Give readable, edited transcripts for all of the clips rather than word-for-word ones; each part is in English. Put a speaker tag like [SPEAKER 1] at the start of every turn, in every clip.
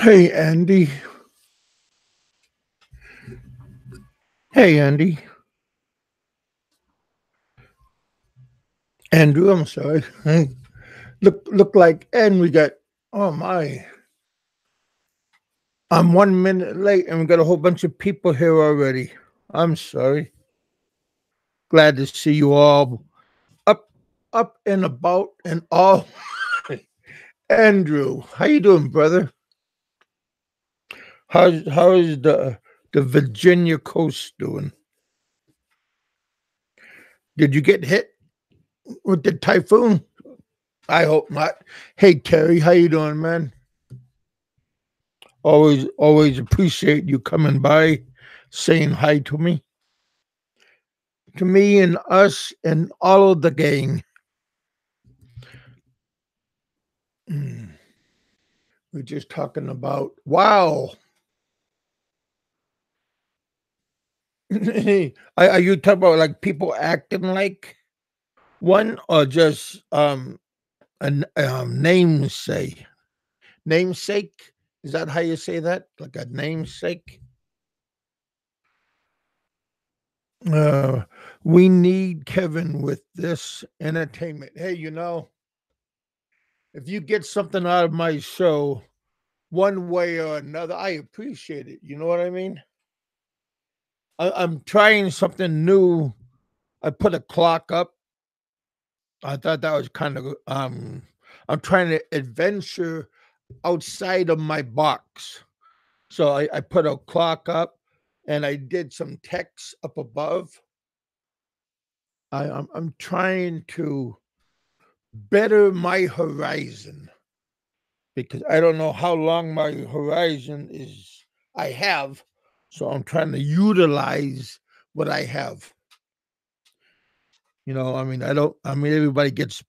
[SPEAKER 1] Hey, Andy. Hey, Andy. Andrew, I'm sorry. Hey, look like, and we got, oh my, I'm 1 minute late and we got a whole bunch of people here already. I'm sorry. Glad to see you all up, up and about and all. Andrew, how you doing, brother? How is the Virginia coast doing? Did you get hit with the typhoon? I hope not. Hey, Terry, how you doing, man? Always appreciate you coming by, saying hi to me and us and all of the gang. Mm. We're just talking about wow. Are you talking about like people acting like one or just namesake? Namesake? Is that how you say that? Like a namesake? Uh, we need Kevin with this entertainment. Hey, if you get something out of my show, one way or another, I appreciate it. You know what I mean? I'm trying something new. I put a clock up. I thought that was kind of I'm trying to adventure outside of my box. So I put a clock up and I did some text up above. I'm trying to better my horizon because I don't know how long my horizon is I have. So I'm trying to utilize what I have. I mean, everybody gets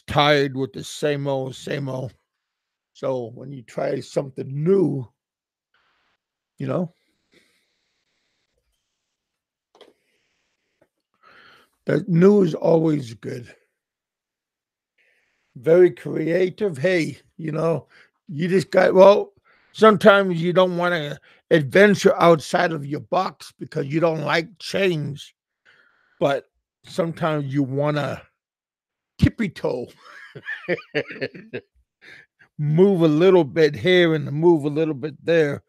[SPEAKER 1] tired with the same old, same old. So when you try something new, you know, that new is always good. Very creative. Hey, you just sometimes you don't want to adventure outside of your box because you don't like change, but sometimes you want to tippy toe, move a little bit here and move a little bit there.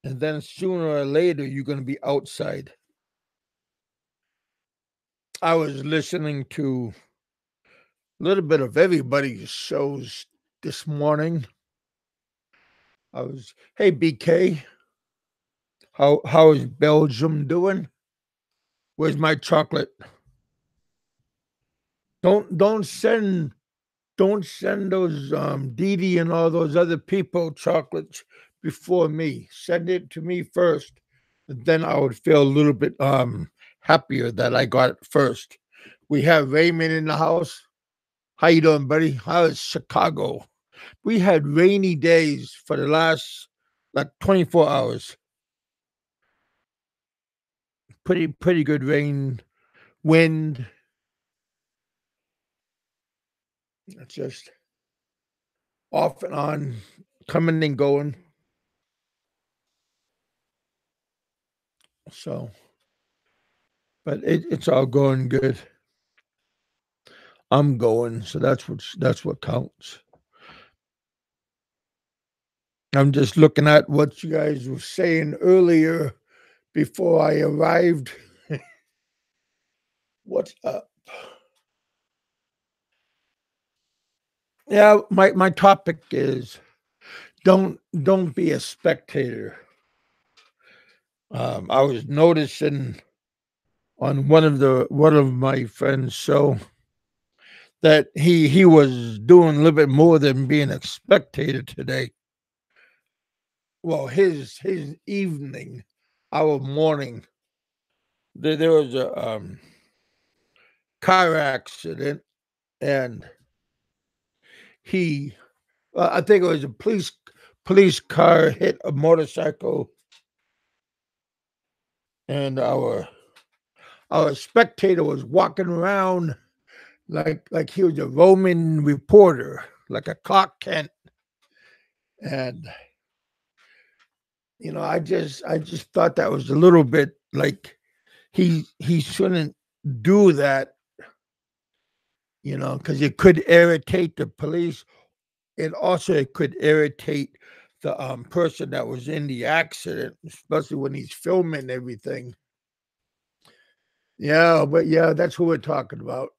[SPEAKER 1] And then sooner or later, you're going to be outside. I was listening to a little bit of everybody's shows this morning. Hey BK, how is Belgium doing? Where's my chocolate? Don't send those Didi and all those other people chocolates before me. Send it to me first, and then I would feel a little bit happier that I got it first. We have Raymond in the house. How you doing, buddy? How is Chicago? We had rainy days for the last like 24 hours. Pretty good rain, wind. It's just off and on, coming and going. So, but it's all going good. I'm going, so that's what counts. I'm just looking at what you guys were saying earlier before I arrived. What's up? Yeah, my topic is don't be a spectator. I was noticing on one of my friends' show that he was doing a little bit more than being a spectator today. Well, his evening, our morning, there was a car accident, and he, I think it was a police car hit a motorcycle, and our spectator was walking around like he was a Roman reporter, like a Clark Kent, and I just thought that was a little bit like he shouldn't do that, because it could irritate the police. It could irritate the person that was in the accident, especially when he's filming everything. Yeah, but yeah, that's who we're talking about.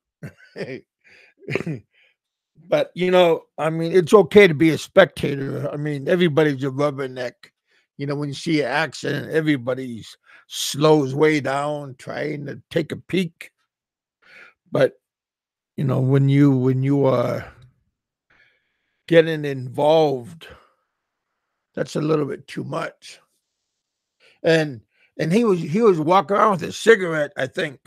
[SPEAKER 1] But I mean, it's okay to be a spectator. I mean, everybody's a rubberneck. When you see an accident, everybody's slows way down, trying to take a peek. But when you are getting involved, that's a little bit too much. And he was walking around with a cigarette, I think,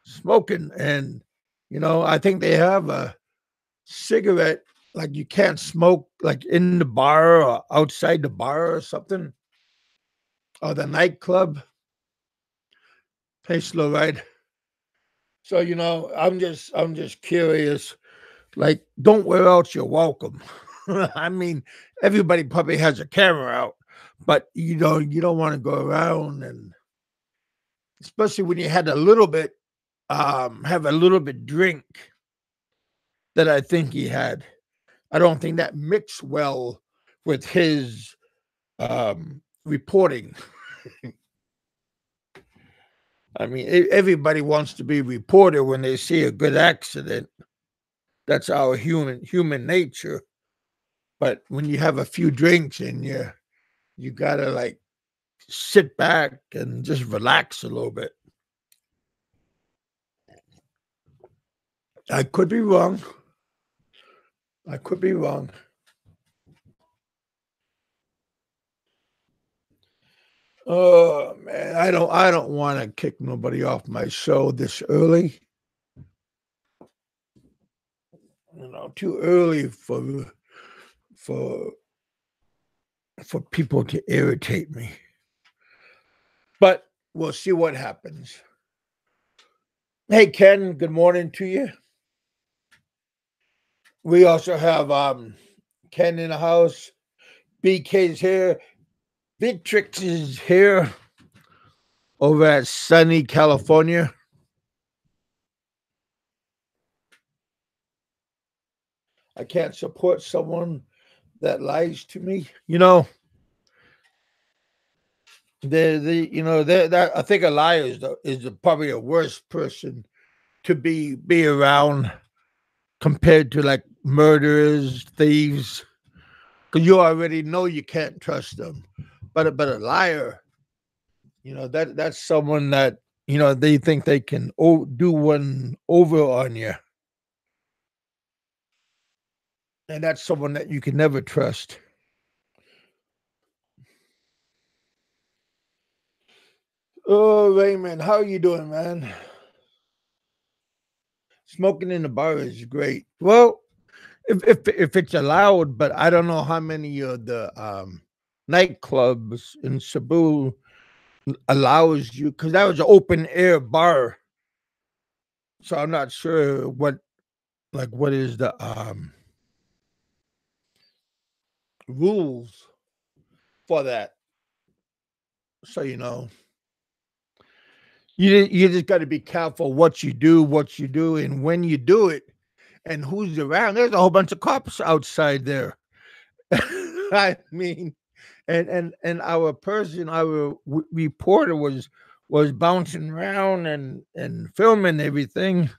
[SPEAKER 1] smoking, and I think they have a cigarette, like you can't smoke like in the bar or outside the bar or something, or the nightclub. Hey, slow ride. So I'm just curious. Like, don't wear out your welcome. I mean, everybody probably has a camera out, but you don't want to go around, and especially when you had a little bit, have a little bit drink that I think he had. I don't think that mixed well with his reporting. I mean, everybody wants to be reporter when they see a good accident. That's our human nature. But when you have a few drinks and you gotta like sit back and just relax a little bit. I could be wrong. I could be wrong. Oh man, I don't want to kick nobody off my show this early. Too early for for people to irritate me. But we'll see what happens. Hey Ken, good morning to you. We also have Ken in the house. BK's here. Victrix is here over at sunny California. I can't support someone that lies to me. That I think a liar is probably a worse person to be around compared to like murderers, thieves, because you already know you can't trust them. But a liar, that's someone that they think they can do one over on you, and that's someone that you can never trust. Oh, Raymond, how are you doing, man? Smoking in the bar is great. Well, if it's allowed, but I don't know how many of the nightclubs in Cebu allows you, because that was an open air bar. So I'm not sure what is the rules for that. So you just got to be careful what you do, and when you do it, and who's around. There's a whole bunch of cops outside there. I mean, and our reporter was bouncing around and filming everything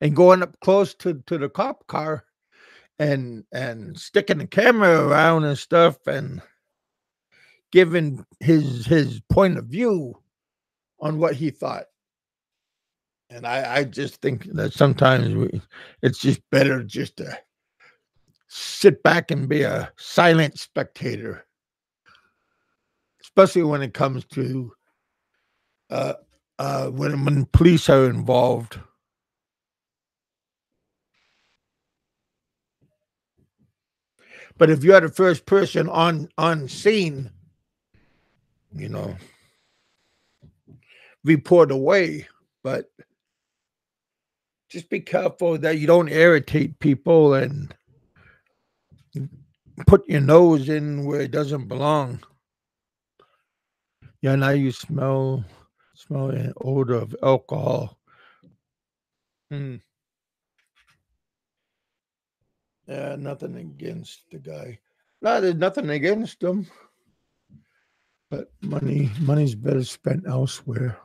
[SPEAKER 1] and going up close to the cop car and sticking the camera around and stuff and giving his point of view on what he thought. And I just think that sometimes it's just better just to sit back and be a silent spectator, especially when it comes to uh, when police are involved. But if you're the first person on scene, you know, report away. But just be careful that you don't irritate people, and put your nose in where it doesn't belong. Yeah, now you smell an odor of alcohol. Hmm. Yeah, nothing against the guy. No, there's nothing against him, but money's better spent elsewhere.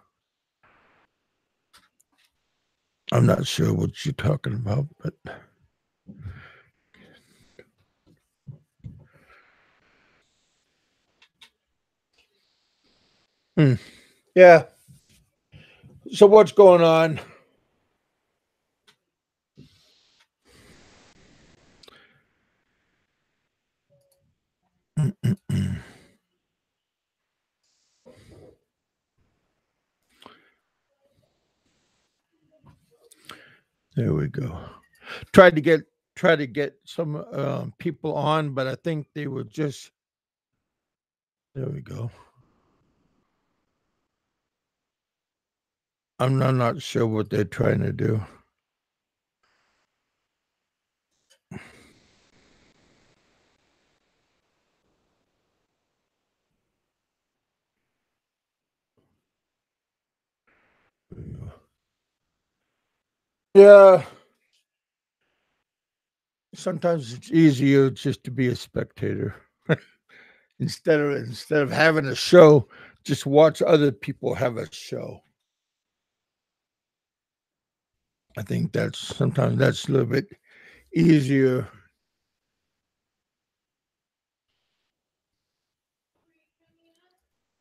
[SPEAKER 1] I'm not sure what you're talking about, but hmm. Yeah. So what's going on? There we go. Tried to get some people on, but I think they were just there. We go. I'm not sure what they're trying to do. Yeah, sometimes it's easier just to be a spectator instead of having a show. Just watch other people have a show. I think that's sometimes that's a little bit easier.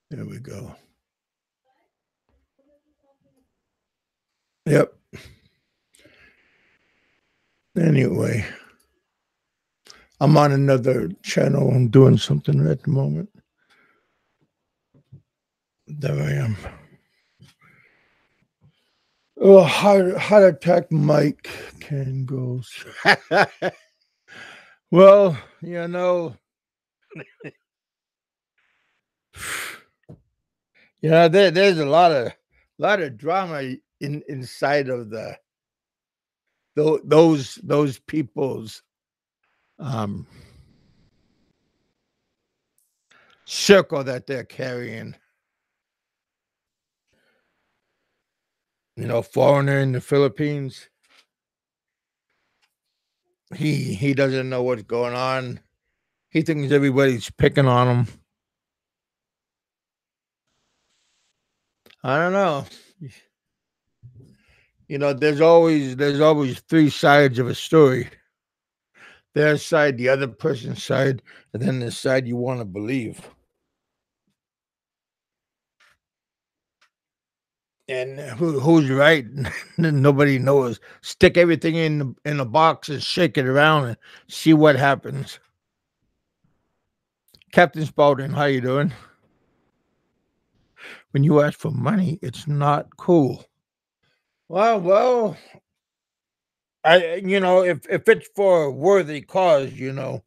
[SPEAKER 1] There we go. Yep. Anyway, I'm on another channel. I'm doing something at the moment. There I am. Oh, heart attack Mike can go. Well, there's a lot of drama inside of those people's um circle that they're carrying. Foreigner in the Philippines. He doesn't know what's going on. He thinks everybody's picking on him. I don't know. There's always three sides of a story. Their side, the other person's side, and then the side you want to believe. And who's right? Nobody knows. Stick everything in a box and shake it around and see what happens. Captain Spaulding, how you doing? When you ask for money, it's not cool. Well, if it's for a worthy cause, if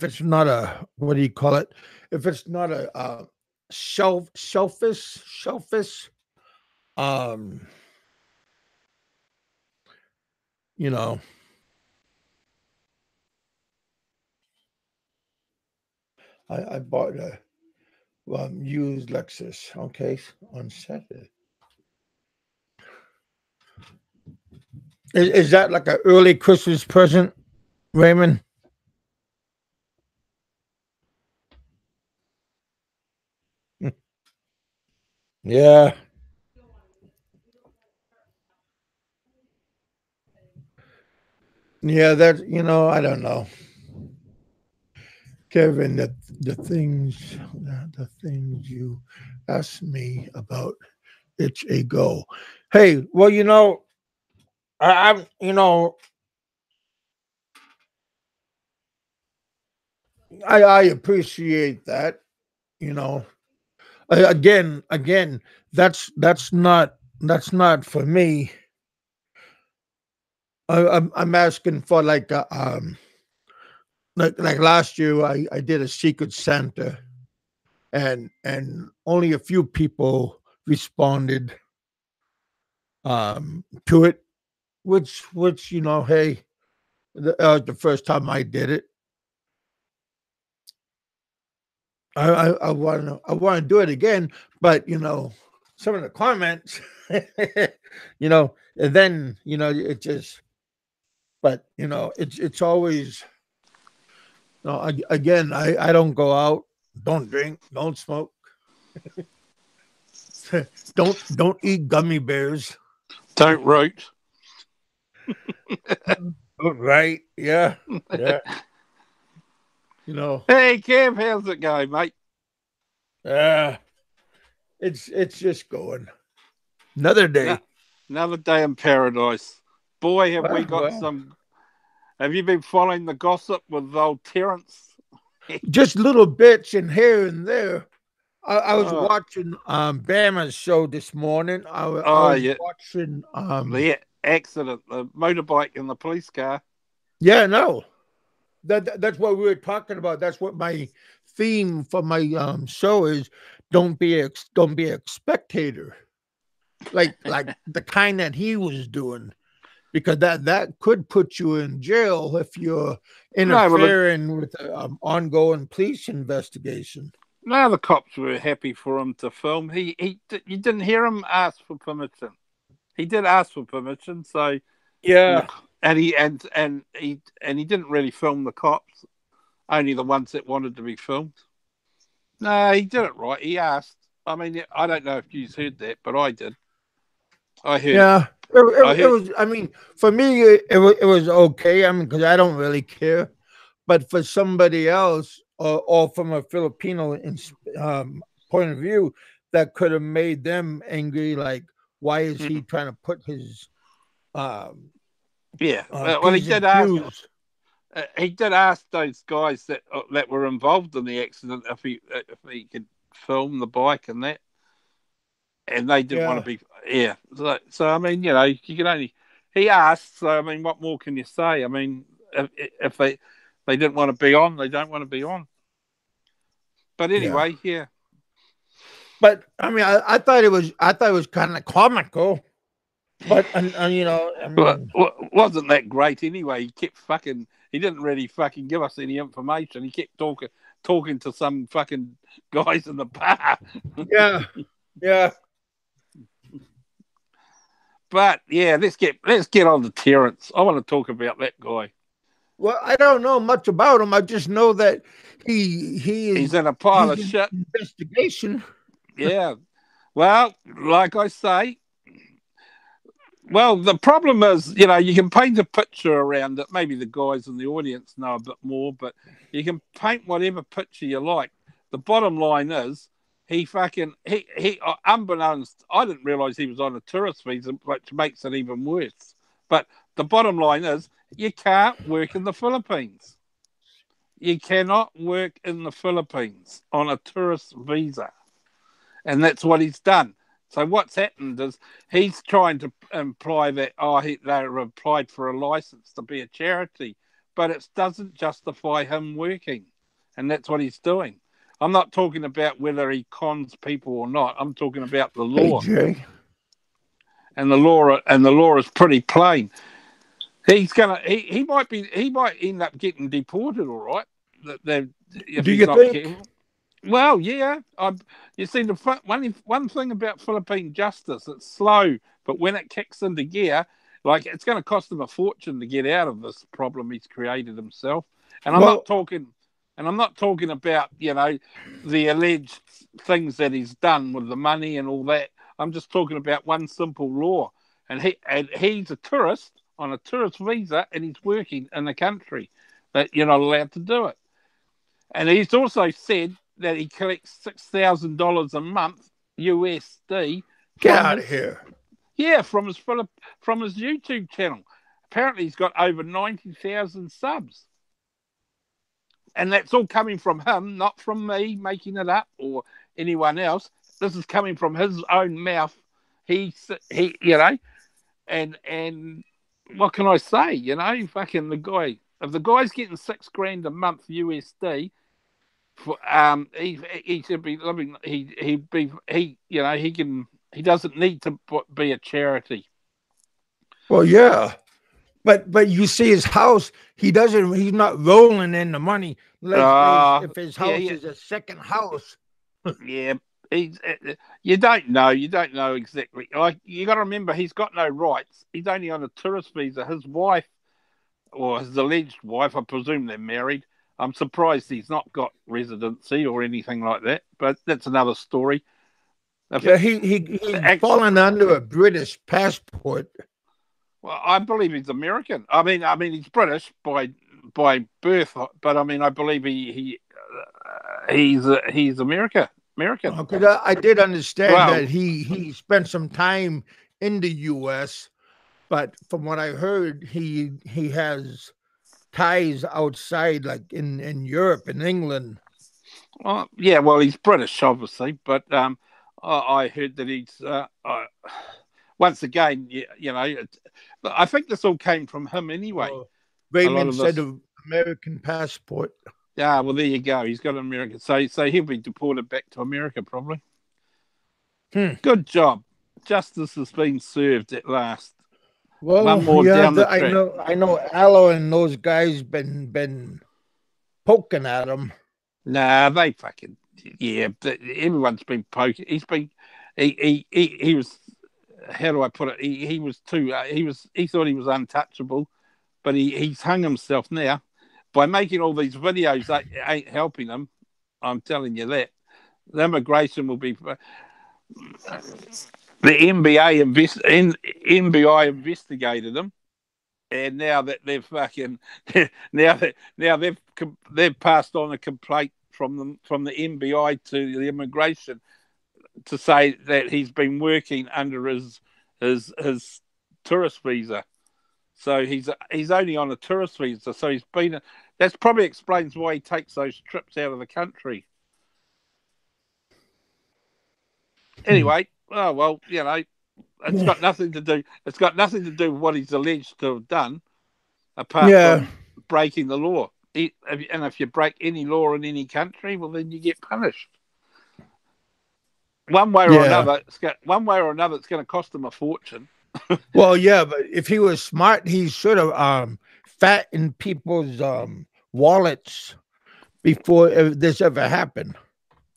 [SPEAKER 1] it's not a what do you call it? If it's not a selfish, um, you know, I bought a used Lexus. Okay, on Saturday. Is that like an early Christmas present, Raymond? Yeah, yeah. That I don't know, Kevin. The things you asked me about, it's a go. Hey, well, I'm I appreciate that. You know, again, that's not for me. I'm asking for like last year I did a Secret Santa, and only a few people responded to it, which hey, the first time I did it. I want to do it again, but some of the comments, and then it just. But it's always again. I don't go out, don't drink, don't smoke, don't eat gummy bears.
[SPEAKER 2] Don't root.
[SPEAKER 1] Right? Yeah.
[SPEAKER 2] Hey, Kev, how's it going, mate?
[SPEAKER 1] It's just going. Another day.
[SPEAKER 2] Another day in paradise. Boy, have we got some. Have you been following the gossip with old Terrence?
[SPEAKER 1] Just little bits and here and there. I was watching Bama's show this morning. I was watching
[SPEAKER 2] the accident, the motorbike in the police car.
[SPEAKER 1] Yeah, no. That's what we were talking about. That's what my theme for my show is. Don't be a spectator. Like the kind that he was doing. Because that could put you in jail if you're interfering with an ongoing police investigation.
[SPEAKER 2] No, the cops were happy for him to film. You didn't hear him ask for permission. He did ask for permission, so
[SPEAKER 1] yeah,
[SPEAKER 2] and he didn't really film the cops, only the ones that wanted to be filmed. No, he did it right. He asked. I mean, I don't know if you heard that, but I did. I heard.
[SPEAKER 1] Yeah. It was. I mean, for me, it was okay. I mean, because I don't really care, but for somebody else, or from a Filipino point of view, that could have made them angry. Like, why is he trying to put his?
[SPEAKER 2] Well, he did ask. He did ask those guys that were involved in the accident if he could film the bike and that. And they didn't want to be, So I mean, you can only. He asked, so I mean, what more can you say? I mean, if they didn't want to be on, they don't want to be on. But anyway, yeah.
[SPEAKER 1] But I mean, I thought it was kind of comical. But I mean,
[SPEAKER 2] wasn't that great anyway? He kept fucking. He didn't really fucking give us any information. He kept talking to some fucking guys in the bar.
[SPEAKER 1] Yeah.
[SPEAKER 2] But yeah, let's get on to Terrence. I want to talk about that guy.
[SPEAKER 1] Well, I don't know much about him. I just know that he's
[SPEAKER 2] in a pile of shit.
[SPEAKER 1] Investigation.
[SPEAKER 2] Yeah. Well, like I say, the problem is, you can paint a picture around it. Maybe the guys in the audience know a bit more, but you can paint whatever picture you like. The bottom line is, he unbeknownst, I didn't realize he was on a tourist visa, which makes it even worse. But the bottom line is, you can't work in the Philippines. You cannot work in the Philippines on a tourist visa. And that's what he's done. So what's happened is he's trying to imply that, they applied for a license to be a charity, but it doesn't justify him working. And that's what he's doing. I'm not talking about whether he cons people or not. I'm talking about the law.
[SPEAKER 1] Hey, Jay.
[SPEAKER 2] And the law is pretty plain. He might end up getting deported, all right.
[SPEAKER 1] Do you think?
[SPEAKER 2] Careful. Well, yeah. You see, the one thing about Philippine justice, it's slow, but when it kicks into gear, like it's going to cost him a fortune to get out of this problem he's created himself. And I'm not talking about, the alleged things that he's done with the money and all that. I'm just talking about one simple law. And he's a tourist on a tourist visa, and he's working in a country that you're not allowed to do it. And he's also said that he collects $6,000 a month USD.
[SPEAKER 1] Get out of here.
[SPEAKER 2] Yeah, from his YouTube channel. Apparently, he's got over 90,000 subs. And that's all coming from him, not from me making it up or anyone else. This is coming from his own mouth. He and what can I say? Fucking the guy. If the guy's getting $6,000 a month USD, he should be living. He doesn't need to be a charity.
[SPEAKER 1] Well, yeah. But you see his house, he doesn't. He's not rolling in the money. Like if his
[SPEAKER 2] Yeah,
[SPEAKER 1] house
[SPEAKER 2] yeah,
[SPEAKER 1] is a second house.
[SPEAKER 2] yeah. He's, you don't know. You don't know exactly. Like you got to remember, he's got no rights. He's only on a tourist visa. His wife, or his alleged wife, I presume they're married. I'm surprised he's not got residency or anything like that. But that's another story. If
[SPEAKER 1] Yeah,
[SPEAKER 2] it,
[SPEAKER 1] he's
[SPEAKER 2] actually,
[SPEAKER 1] fallen under a British passport.
[SPEAKER 2] well, I believe he's American. I mean, he's British by birth, but I mean, I believe he's American.
[SPEAKER 1] Because I did understand that
[SPEAKER 2] Well,
[SPEAKER 1] he spent some time in the U.S., but from what I heard, he has ties outside, like in Europe and England.
[SPEAKER 2] yeah, well, he's British, obviously, but I heard that he's once again, I think this all came from him anyway.
[SPEAKER 1] Well,
[SPEAKER 2] A lot
[SPEAKER 1] Raymond
[SPEAKER 2] of
[SPEAKER 1] said
[SPEAKER 2] this.
[SPEAKER 1] of American passport.
[SPEAKER 2] Yeah, well, there you go. He's got an American, so he'll be deported back to America probably.
[SPEAKER 1] Hmm.
[SPEAKER 2] Good job. Justice has been served at last. One
[SPEAKER 1] Well,
[SPEAKER 2] more
[SPEAKER 1] yeah,
[SPEAKER 2] down the
[SPEAKER 1] I
[SPEAKER 2] track.
[SPEAKER 1] know, Allo and those guys been poking at him.
[SPEAKER 2] Nah, they fucking yeah. Everyone's been poking. He's been he was. How do I put it? He was too. He thought he was untouchable, but he's hung himself now by making all these videos. That ain't helping him. I'm telling you that. The immigration will be the NBI investigated him, and now that they've fucking now they've passed on a complaint from the NBI to the immigration to say that he's been working under his tourist visa. So he's only on a tourist visa. So he's been. That's probably explains why he takes those trips out of the country. Anyway, oh well, it's got nothing to do. It's got nothing to do with what he's alleged to have done, apart
[SPEAKER 1] Yeah,
[SPEAKER 2] from breaking the law. And if you break any law in any country, well, then you get punished.
[SPEAKER 1] yeah.
[SPEAKER 2] One way or another, it's going to cost him a fortune.
[SPEAKER 1] Well, yeah, but if he was smart, he should have fattened people's wallets before this ever happened.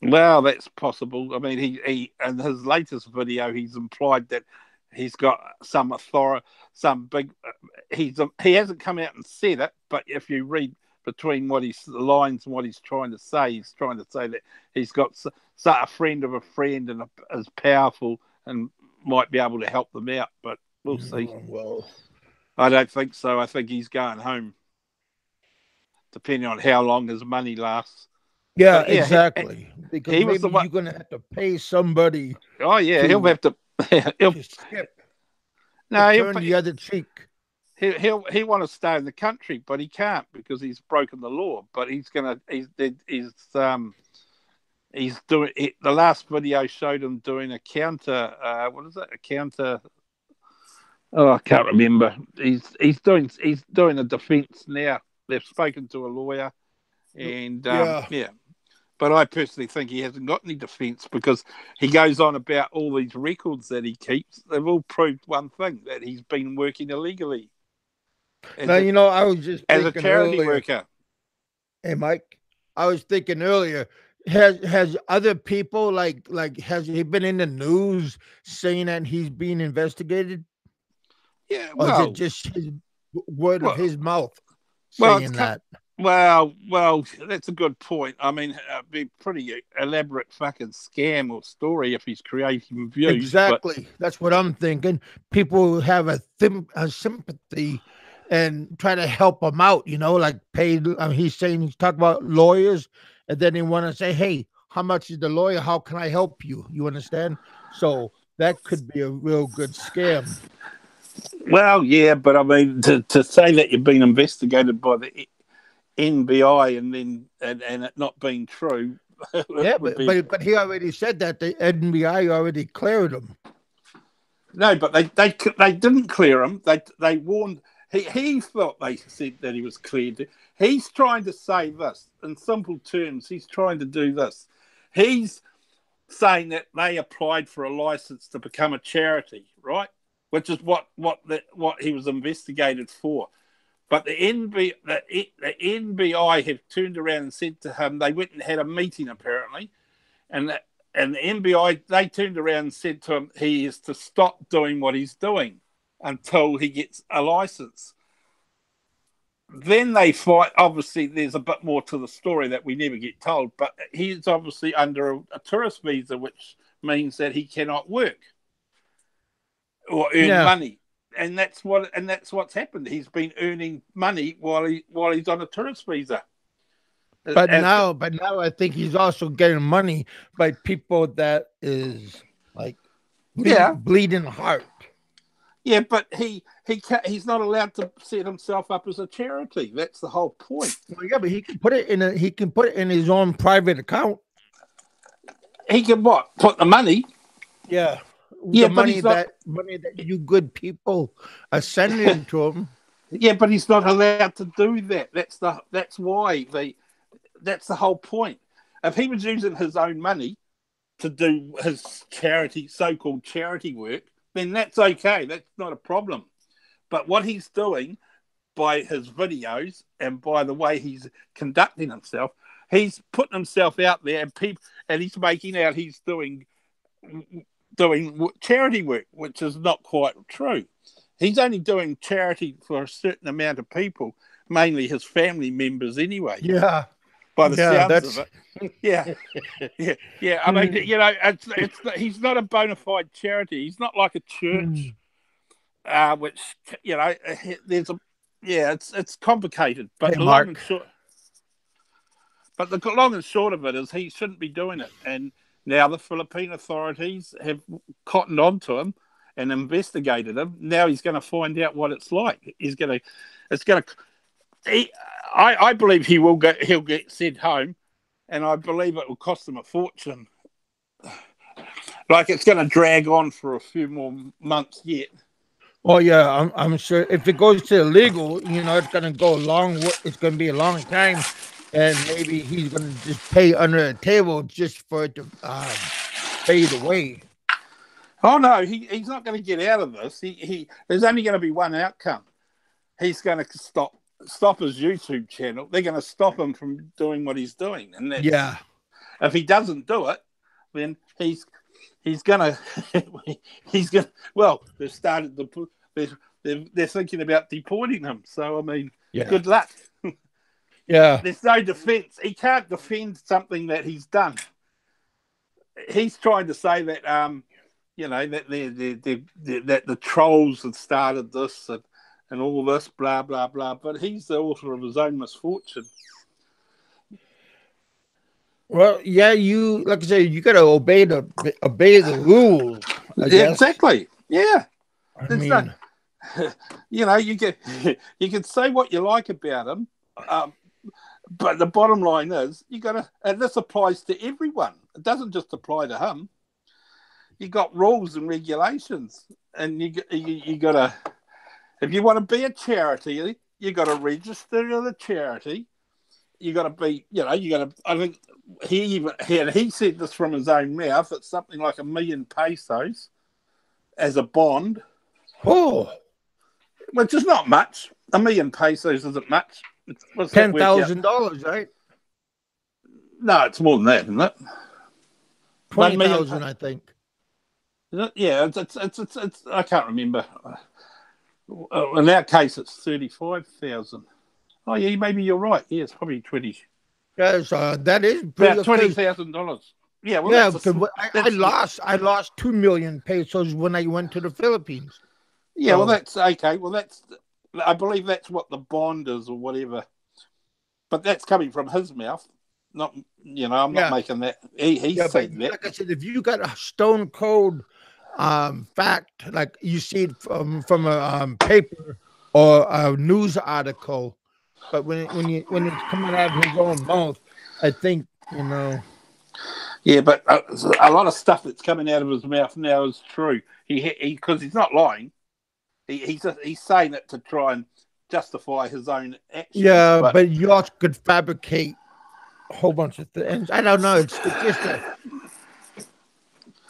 [SPEAKER 2] Well, that's possible. I mean, he in his latest video, he's implied that he's got some authority, some big. He hasn't come out and said it, but if you read between what he's the lines and what he's trying to say, he's trying to say that he's got a friend of a friend and is powerful and might be able to help them out. But we'll see.
[SPEAKER 1] Well,
[SPEAKER 2] I don't think so. I think he's going home, depending on how long his money lasts.
[SPEAKER 1] yeah,
[SPEAKER 2] But yeah,
[SPEAKER 1] exactly. Because
[SPEAKER 2] he was the
[SPEAKER 1] maybe
[SPEAKER 2] one.
[SPEAKER 1] you're gonna have to pay somebody
[SPEAKER 2] Oh yeah, he'll
[SPEAKER 1] to
[SPEAKER 2] have to. He'll
[SPEAKER 1] skip, to
[SPEAKER 2] no,
[SPEAKER 1] turn the other cheek.
[SPEAKER 2] he want to stay in the country, but he can't because he's broken the law. But he's doing it. The last video showed him doing a counter. What is it? A counter. Oh, I can't remember. He's doing a defence now. They've spoken to a lawyer, and
[SPEAKER 1] Yeah,
[SPEAKER 2] yeah. But I personally think he hasn't got any defence because he goes on about all these records that he keeps. They've all proved one thing, that he's been working illegally
[SPEAKER 1] now
[SPEAKER 2] as a
[SPEAKER 1] I was just
[SPEAKER 2] as a
[SPEAKER 1] thinking
[SPEAKER 2] charity
[SPEAKER 1] earlier.
[SPEAKER 2] worker.
[SPEAKER 1] Hey, Mike, I was thinking earlier. Has other people has he been in the news saying that he's being investigated,
[SPEAKER 2] Yeah,
[SPEAKER 1] or is it just his word of
[SPEAKER 2] well,
[SPEAKER 1] his mouth
[SPEAKER 2] well, it's
[SPEAKER 1] saying that?
[SPEAKER 2] well. That's a good point. I mean, it'd be a pretty elaborate fucking scam or story if he's creating views. But
[SPEAKER 1] Exactly. That's what I'm thinking. People have a sympathy and try to help him out, like pay. He's talking about lawyers, and then they want to say, hey, how much is the lawyer? How can I help you? You understand? So that could be a real good scam.
[SPEAKER 2] well, yeah, but I mean, to say that you've been investigated by the NBI and then and it not being true
[SPEAKER 1] Yeah,
[SPEAKER 2] would
[SPEAKER 1] but,
[SPEAKER 2] be
[SPEAKER 1] but but he already said that the NBI already cleared him.
[SPEAKER 2] no. But they didn't clear him. They warned. He thought they said that he was cleared. He's trying to say this in simple terms. He's trying to do this. He's saying that they applied for a license to become a charity, right? which is what he was investigated for. But the NBI have turned around and said to him, they went and had a meeting apparently, and the NBI, they turned around and said to him he is to stop doing what he's doing until he gets a license. Then they fight. Obviously, there's a bit more to the story that we never get told, but he's obviously under a tourist visa, which means that he cannot work or earn money. And that's what's happened. He's been earning money while he's on a tourist visa.
[SPEAKER 1] But now I think he's also getting money by people that is like bleeding heart.
[SPEAKER 2] Yeah, but he's not allowed to set himself up as a charity. That's the whole point.
[SPEAKER 1] Well, yeah, but he can put it in his own private account.
[SPEAKER 2] He can what? Put the money.
[SPEAKER 1] Yeah.
[SPEAKER 2] Yeah,
[SPEAKER 1] the money that you good people are sending to him.
[SPEAKER 2] Yeah, but he's not allowed to do that. That's the whole point. If he was using his own money to do his so-called charity work, then that's okay. That's not a problem. But what he's doing by his videos and by the way he's conducting himself, he's putting himself out there, and he's making out he's doing charity work, which is not quite true. He's only doing charity for a certain amount of people, mainly his family members anyway.
[SPEAKER 1] Yeah.
[SPEAKER 2] By the sounds of it. Yeah. Yeah. I mean, he's not a bona fide charity. He's not like a church, which, it's complicated. But the long and short of it is he shouldn't be doing it. And now the Philippine authorities have cottoned on to him and investigated him. Now he's going to find out what it's like. I believe he'll get sent home, and I believe it will cost him a fortune. Like it's going to drag on for a few more months yet.
[SPEAKER 1] Oh yeah, I'm sure if it goes to illegal, it's going to go long. It's going to be a long time. And maybe he's going to just pay under the table just for it to fade away.
[SPEAKER 2] Oh, no, he's not going to get out of this. There's only going to be one outcome. He's going to stop his YouTube channel. They're going to stop him from doing what he's doing. And if he doesn't do it, then he's going to, well, they're thinking about deporting him. So, I mean, good luck.
[SPEAKER 1] Yeah,
[SPEAKER 2] there's no defense. He can't defend something that he's done. He's trying to say that, that the trolls had started this and all this, blah blah blah. But he's the author of his own misfortune.
[SPEAKER 1] Well, yeah, like I said, you got to obey the rules.
[SPEAKER 2] Exactly. Yeah.
[SPEAKER 1] I mean,
[SPEAKER 2] you can say what you like about him. But the bottom line is, and this applies to everyone. It doesn't just apply to him. You got rules and regulations, and you got to. If you want to be a charity, you got to register as a charity. You got to be, you got to. I think he said this from his own mouth. It's something like 1 million pesos as a bond.
[SPEAKER 1] Oh,
[SPEAKER 2] which is not much. 1 million pesos isn't much.
[SPEAKER 1] $10,000, right?
[SPEAKER 2] No, it's more than that, isn't it?
[SPEAKER 1] 20,000, I think.
[SPEAKER 2] Yeah, it's I can't remember. In our case, it's 35,000. Oh yeah, maybe you're right. Yeah, it's probably 20.
[SPEAKER 1] Yes, that is
[SPEAKER 2] about $20,000. Yeah, well,
[SPEAKER 1] yeah. I lost 2 million pesos when I went to the Philippines.
[SPEAKER 2] Yeah, well, that's okay. Well, I believe that's what the bond is or whatever. But that's coming from his mouth. Not, I'm not making that. He said that.
[SPEAKER 1] Like I said, if you got a stone cold fact, like you see it from a paper or a news article, but when it's coming out of his own mouth, I think,
[SPEAKER 2] Yeah, but a lot of stuff that's coming out of his mouth now is true. Because he's not lying. He's saying it to try and justify his own actions.
[SPEAKER 1] Yeah, but you also could fabricate a whole bunch of things. I don't know. It's just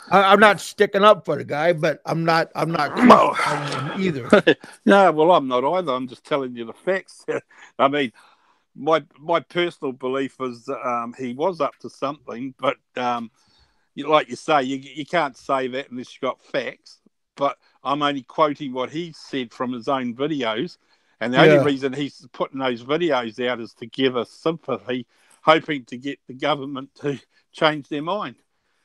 [SPEAKER 1] I'm not sticking up for the guy, but I'm not
[SPEAKER 2] Well,
[SPEAKER 1] crucifying him either.
[SPEAKER 2] no, well, I'm not either. I'm just telling you the facts. I mean, my personal belief is he was up to something, but like you say, you can't say that unless you got facts. But I'm only quoting what he said from his own videos, and the only
[SPEAKER 1] Yeah.
[SPEAKER 2] reason he's putting those videos out is to give us sympathy, hoping to get the government to change their mind.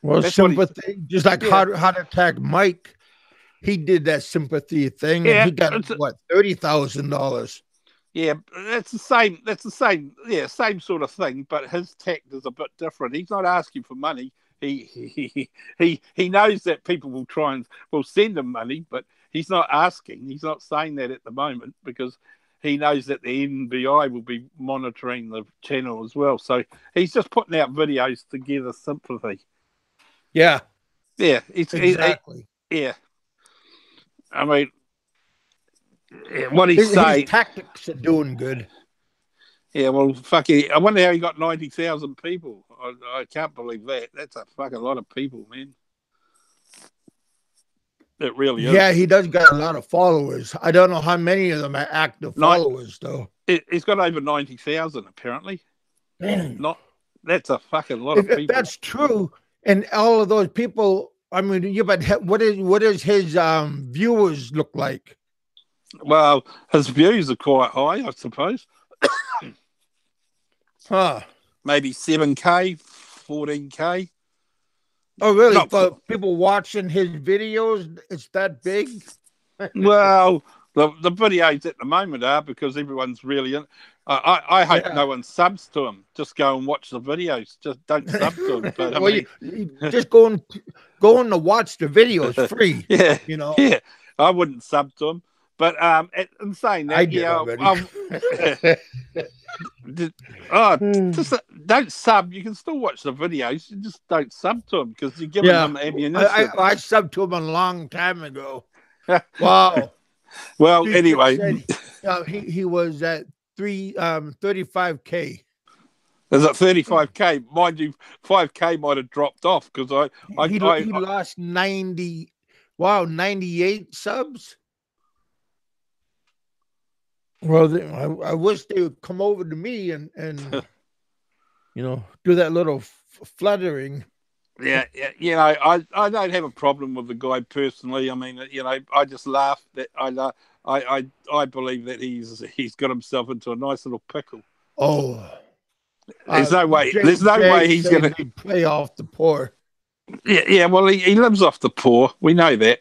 [SPEAKER 1] Well,
[SPEAKER 2] That's what he's.
[SPEAKER 1] sympathy, just like
[SPEAKER 2] Yeah,
[SPEAKER 1] how to attack Mike. He did that sympathy thing, and
[SPEAKER 2] yeah,
[SPEAKER 1] he got what $30,000.
[SPEAKER 2] yeah. That's the same. That's the same. Yeah, same sort of thing. But his tact is a bit different. He's not asking for money. He knows that people will try and will send him money, but he's not asking. He's not saying that at the moment because he knows that the NBI will be monitoring the channel as well. So he's just putting out videos to gather sympathy.
[SPEAKER 1] Yeah,
[SPEAKER 2] Yeah,
[SPEAKER 1] exactly.
[SPEAKER 2] yeah. I mean, what he's
[SPEAKER 1] His
[SPEAKER 2] saying.
[SPEAKER 1] tactics are doing good.
[SPEAKER 2] Yeah, well, fuck it. I wonder how he got 90,000 people. I can't believe that. That's a fucking lot of people, man. It really is.
[SPEAKER 1] Yeah, he does got a lot of followers. I don't know how many of them are active followers, though.
[SPEAKER 2] He's got over 90,000 apparently.
[SPEAKER 1] Man.
[SPEAKER 2] Not that's a fucking lot of
[SPEAKER 1] If
[SPEAKER 2] people.
[SPEAKER 1] that's true, and all of those people, I mean, yeah, but what is his viewers look like?
[SPEAKER 2] Well, his views are quite high, I suppose.
[SPEAKER 1] Huh?
[SPEAKER 2] Maybe 7K, 14K.
[SPEAKER 1] Oh, really?
[SPEAKER 2] Not
[SPEAKER 1] For people watching his videos, it's that big?
[SPEAKER 2] well, the videos at the moment are because everyone's really in. I hope no one subs to him. Just go and watch the videos. Just don't sub to him. But
[SPEAKER 1] well, you just going to watch the videos free.
[SPEAKER 2] Yeah,
[SPEAKER 1] you know.
[SPEAKER 2] Yeah, I wouldn't sub to him. But in saying that,
[SPEAKER 1] I did already.
[SPEAKER 2] Just don't sub. You can still watch the videos. You just don't sub to him because you're giving them ammunition.
[SPEAKER 1] I subbed to him a long time ago. Wow.
[SPEAKER 2] Well, anyway,
[SPEAKER 1] he was at 35K.
[SPEAKER 2] Is it 35K? Mind you, 5K might have dropped off because
[SPEAKER 1] he lost 90. Wow, 98 subs. Well, I wish they would come over to me and do that little fluttering.
[SPEAKER 2] Yeah, I don't have a problem with the guy personally. I mean, I just laugh that I believe that he's got himself into a nice little pickle.
[SPEAKER 1] Oh,
[SPEAKER 2] there's no way he's going to
[SPEAKER 1] play off the poor.
[SPEAKER 2] Yeah. Well, he lives off the poor. We know that.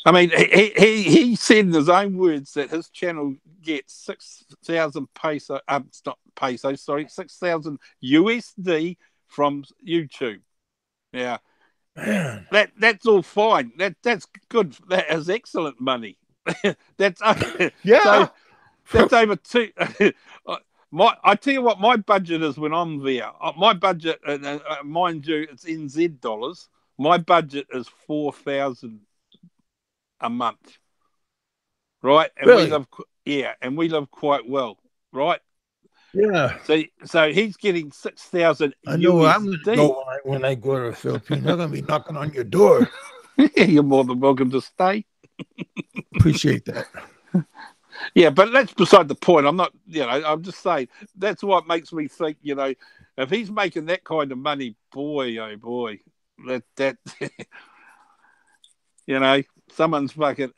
[SPEAKER 2] I mean, he said in his own words that his channel gets 6,000 peso. It's not peso. Sorry, 6,000 USD from YouTube. Yeah,
[SPEAKER 1] man,
[SPEAKER 2] that's all fine. That's good. That is excellent money. That's
[SPEAKER 1] yeah.
[SPEAKER 2] So, that's over two. I tell you what, my budget is when I'm there. My budget, mind you, it's NZ dollars. My budget is 4,000 a month, right? And
[SPEAKER 1] really?
[SPEAKER 2] we live quite well, right?
[SPEAKER 1] Yeah.
[SPEAKER 2] So he's getting 6,000.
[SPEAKER 1] I know where I'm going to go when I go to the Philippines. They're going to be knocking on your door.
[SPEAKER 2] You're more than welcome to stay.
[SPEAKER 1] Appreciate that.
[SPEAKER 2] Yeah, but that's beside the point. I'm not, I'm just saying that's what makes me think, if he's making that kind of money, boy, oh boy, that someone's fucking,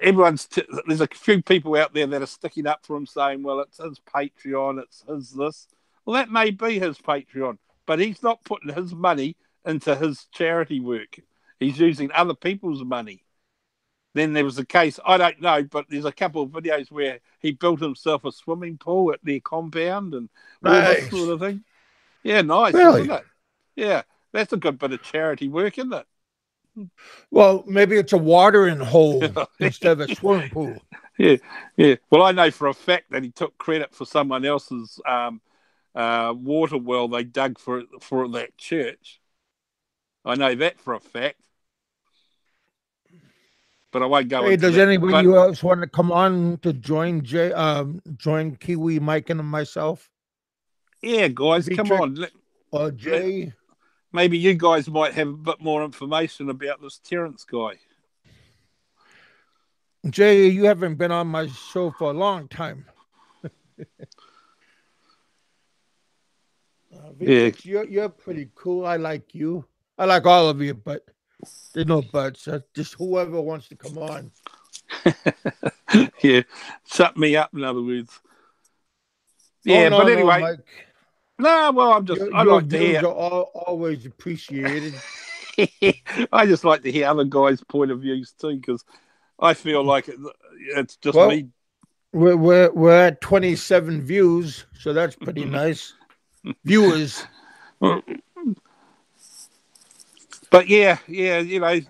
[SPEAKER 2] everyone's, there's a few people out there that are sticking up for him saying, well, it's his Patreon, it's his this. Well, that may be his Patreon, but he's not putting his money into his charity work. He's using other people's money. Then there was a case, I don't know, but there's a couple of videos where he built himself a swimming pool at their compound and all this sort of thing. Yeah, nice,
[SPEAKER 1] really?
[SPEAKER 2] Isn't it? Yeah, that's a good bit of charity work, isn't it?
[SPEAKER 1] Well, maybe it's a watering hole instead of a swimming pool.
[SPEAKER 2] Yeah. Well, I know for a fact that he took credit for someone else's water well they dug for that church. I know that for a fact. But I won't go.
[SPEAKER 1] Hey, does anybody else want to come on to join Kiwi, Mike, and myself?
[SPEAKER 2] Yeah, guys, come on.
[SPEAKER 1] Jay.
[SPEAKER 2] maybe you guys might have a bit more information about this Terrence guy.
[SPEAKER 1] Jay, you haven't been on my show for a long time.
[SPEAKER 2] Yeah.
[SPEAKER 1] Vitex, you're pretty cool. I like you. I like all of you, but there's no buts. Just whoever wants to come on.
[SPEAKER 2] Yeah. Shut me up, in other words.
[SPEAKER 1] Oh
[SPEAKER 2] Yeah, but
[SPEAKER 1] no,
[SPEAKER 2] anyway.
[SPEAKER 1] Mike.
[SPEAKER 2] No, well, I
[SPEAKER 1] Your
[SPEAKER 2] like to
[SPEAKER 1] views
[SPEAKER 2] hear.
[SPEAKER 1] are always appreciated.
[SPEAKER 2] I just like to hear other guys' point of views too, because I feel like it's just
[SPEAKER 1] Well,
[SPEAKER 2] me.
[SPEAKER 1] we're at 27 views, so that's pretty nice. Viewers.
[SPEAKER 2] But yeah,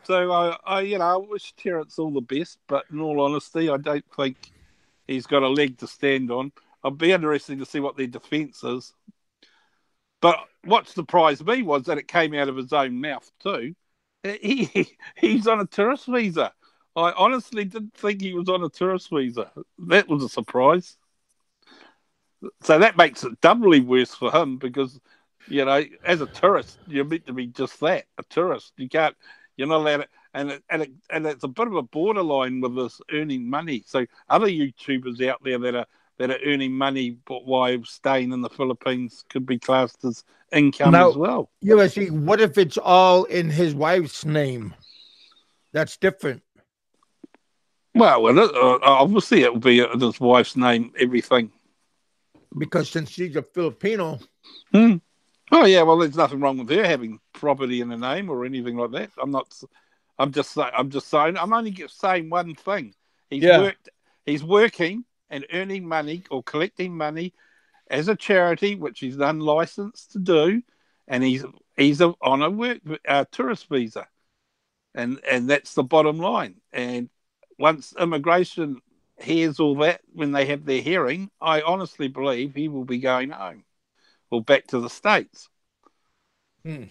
[SPEAKER 2] so I wish Terrence all the best, but in all honesty, I don't think he's got a leg to stand on. I'd be interested to see what their defence is. But what surprised me was that it came out of his own mouth too. He's on a tourist visa. I honestly didn't think he was on a tourist visa. That was a surprise. So that makes it doubly worse for him because, as a tourist, you're meant to be just that, a tourist. You're not allowed to, and it's a bit of a borderline with this earning money. So other YouTubers out there that are earning money but while staying in the Philippines could be classed as income as
[SPEAKER 1] Now,
[SPEAKER 2] well.
[SPEAKER 1] see, what if it's all in his wife's name? That's different.
[SPEAKER 2] Well, obviously it will be his wife's name, everything.
[SPEAKER 1] Because since she's a Filipino.
[SPEAKER 2] Oh yeah, well, there's nothing wrong with her having property in her name or anything like that. I'm just saying. I'm only saying one thing. He's working and earning money or collecting money as a charity, which he's unlicensed to do, and he's on a tourist visa, and that's the bottom line. And once immigration hears all that when they have their hearing, I honestly believe he will be going home or back to the States. Well,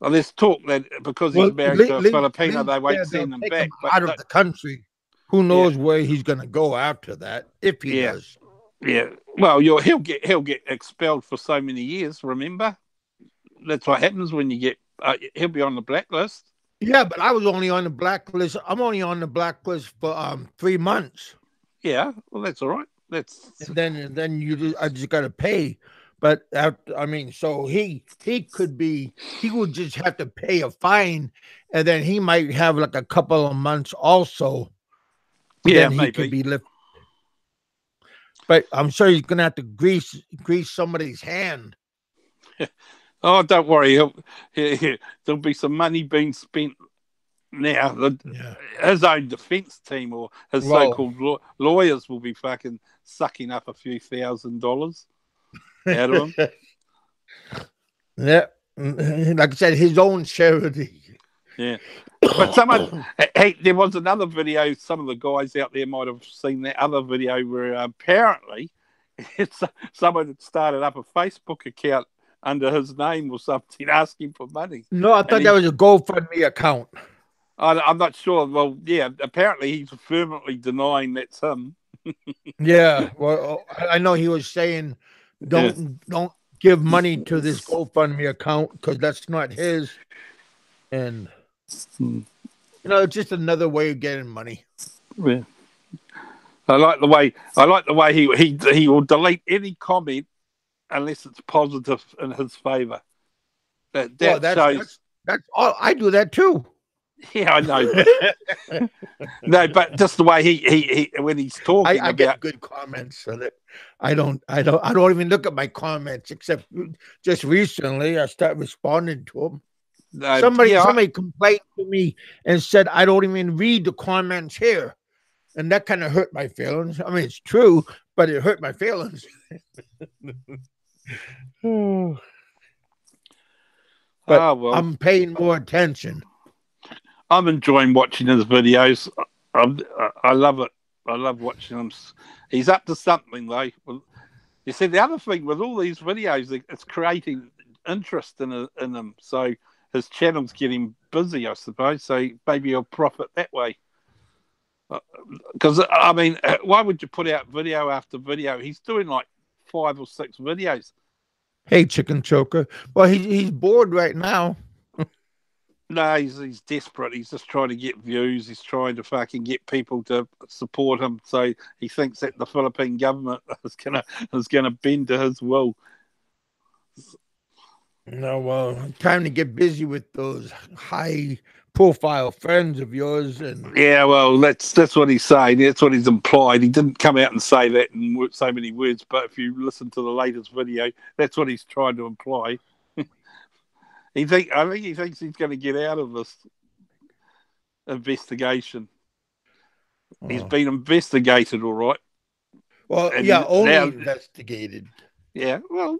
[SPEAKER 2] there's talk that because he's married to a Filipino, they won't send him back.
[SPEAKER 1] But out of the country. Who knows where he's going to go after that, if he does.
[SPEAKER 2] Yeah. Well, he'll get expelled for so many years. Remember, that's what happens when you get. He'll be on the blacklist.
[SPEAKER 1] Yeah, but I was only on the blacklist. I'm only on the blacklist for 3 months.
[SPEAKER 2] Yeah, well, that's all right.
[SPEAKER 1] And then I just got to pay. But so he would just have to pay a fine, and then he might have like a couple of months also.
[SPEAKER 2] Yeah,
[SPEAKER 1] then he
[SPEAKER 2] maybe.
[SPEAKER 1] could be lifted. But I'm sure he's gonna have to grease somebody's hand.
[SPEAKER 2] Oh, don't worry. There'll be some money being spent now. His own defence team or his so-called lawyers will be fucking sucking up a few $1,000 out of him.
[SPEAKER 1] Yeah, like I said, his own charity.
[SPEAKER 2] Yeah. But there was another video. Some of the guys out there might have seen that other video where apparently someone had started up a Facebook account under his name or something, asking for money.
[SPEAKER 1] No, I thought that was a GoFundMe account.
[SPEAKER 2] I'm not sure. Well, yeah, apparently he's firmly denying that's him.
[SPEAKER 1] Yeah, well, I know he was saying don't give money to this GoFundMe account because that's not his, and it's just another way of getting money.
[SPEAKER 2] Yeah. I like the way he will delete any comment unless it's positive in his favor. That shows.
[SPEAKER 1] That's all. I do that too.
[SPEAKER 2] Yeah, I know. No, but just the way he when he's talking
[SPEAKER 1] I get good comments, so that I don't even look at my comments except just recently I start responding to them. Somebody complained to me and said I don't even read the comments here, and that kind of hurt my feelings. I mean, it's true, but it hurt my feelings. But I'm paying more attention.
[SPEAKER 2] I'm enjoying watching his videos. I love it. I love watching him. He's up to something, though. You see, the other thing with all these videos, it's creating interest in them. So his channel's getting busy, I suppose. So maybe he'll profit that way. Because, I mean, why would you put out video after video? He's doing like 5 or 6 videos
[SPEAKER 1] Hey, chicken choker. Well, he's bored right now.
[SPEAKER 2] No, he's desperate. He's just trying to get views. He's trying to fucking get people to support him. So he thinks that the Philippine government is gonna bend to his will.
[SPEAKER 1] No, well, time to get busy with those high profile friends of yours. And
[SPEAKER 2] Yeah, well, that's what he's saying. That's what he's implied. He didn't come out and say that in so many words, but if you listen to the latest video, that's what he's trying to imply. I think he thinks he's going to get out of this investigation. He's been investigated, all right.
[SPEAKER 1] Well, yeah,
[SPEAKER 2] And
[SPEAKER 1] only
[SPEAKER 2] now,
[SPEAKER 1] investigated.
[SPEAKER 2] yeah, well,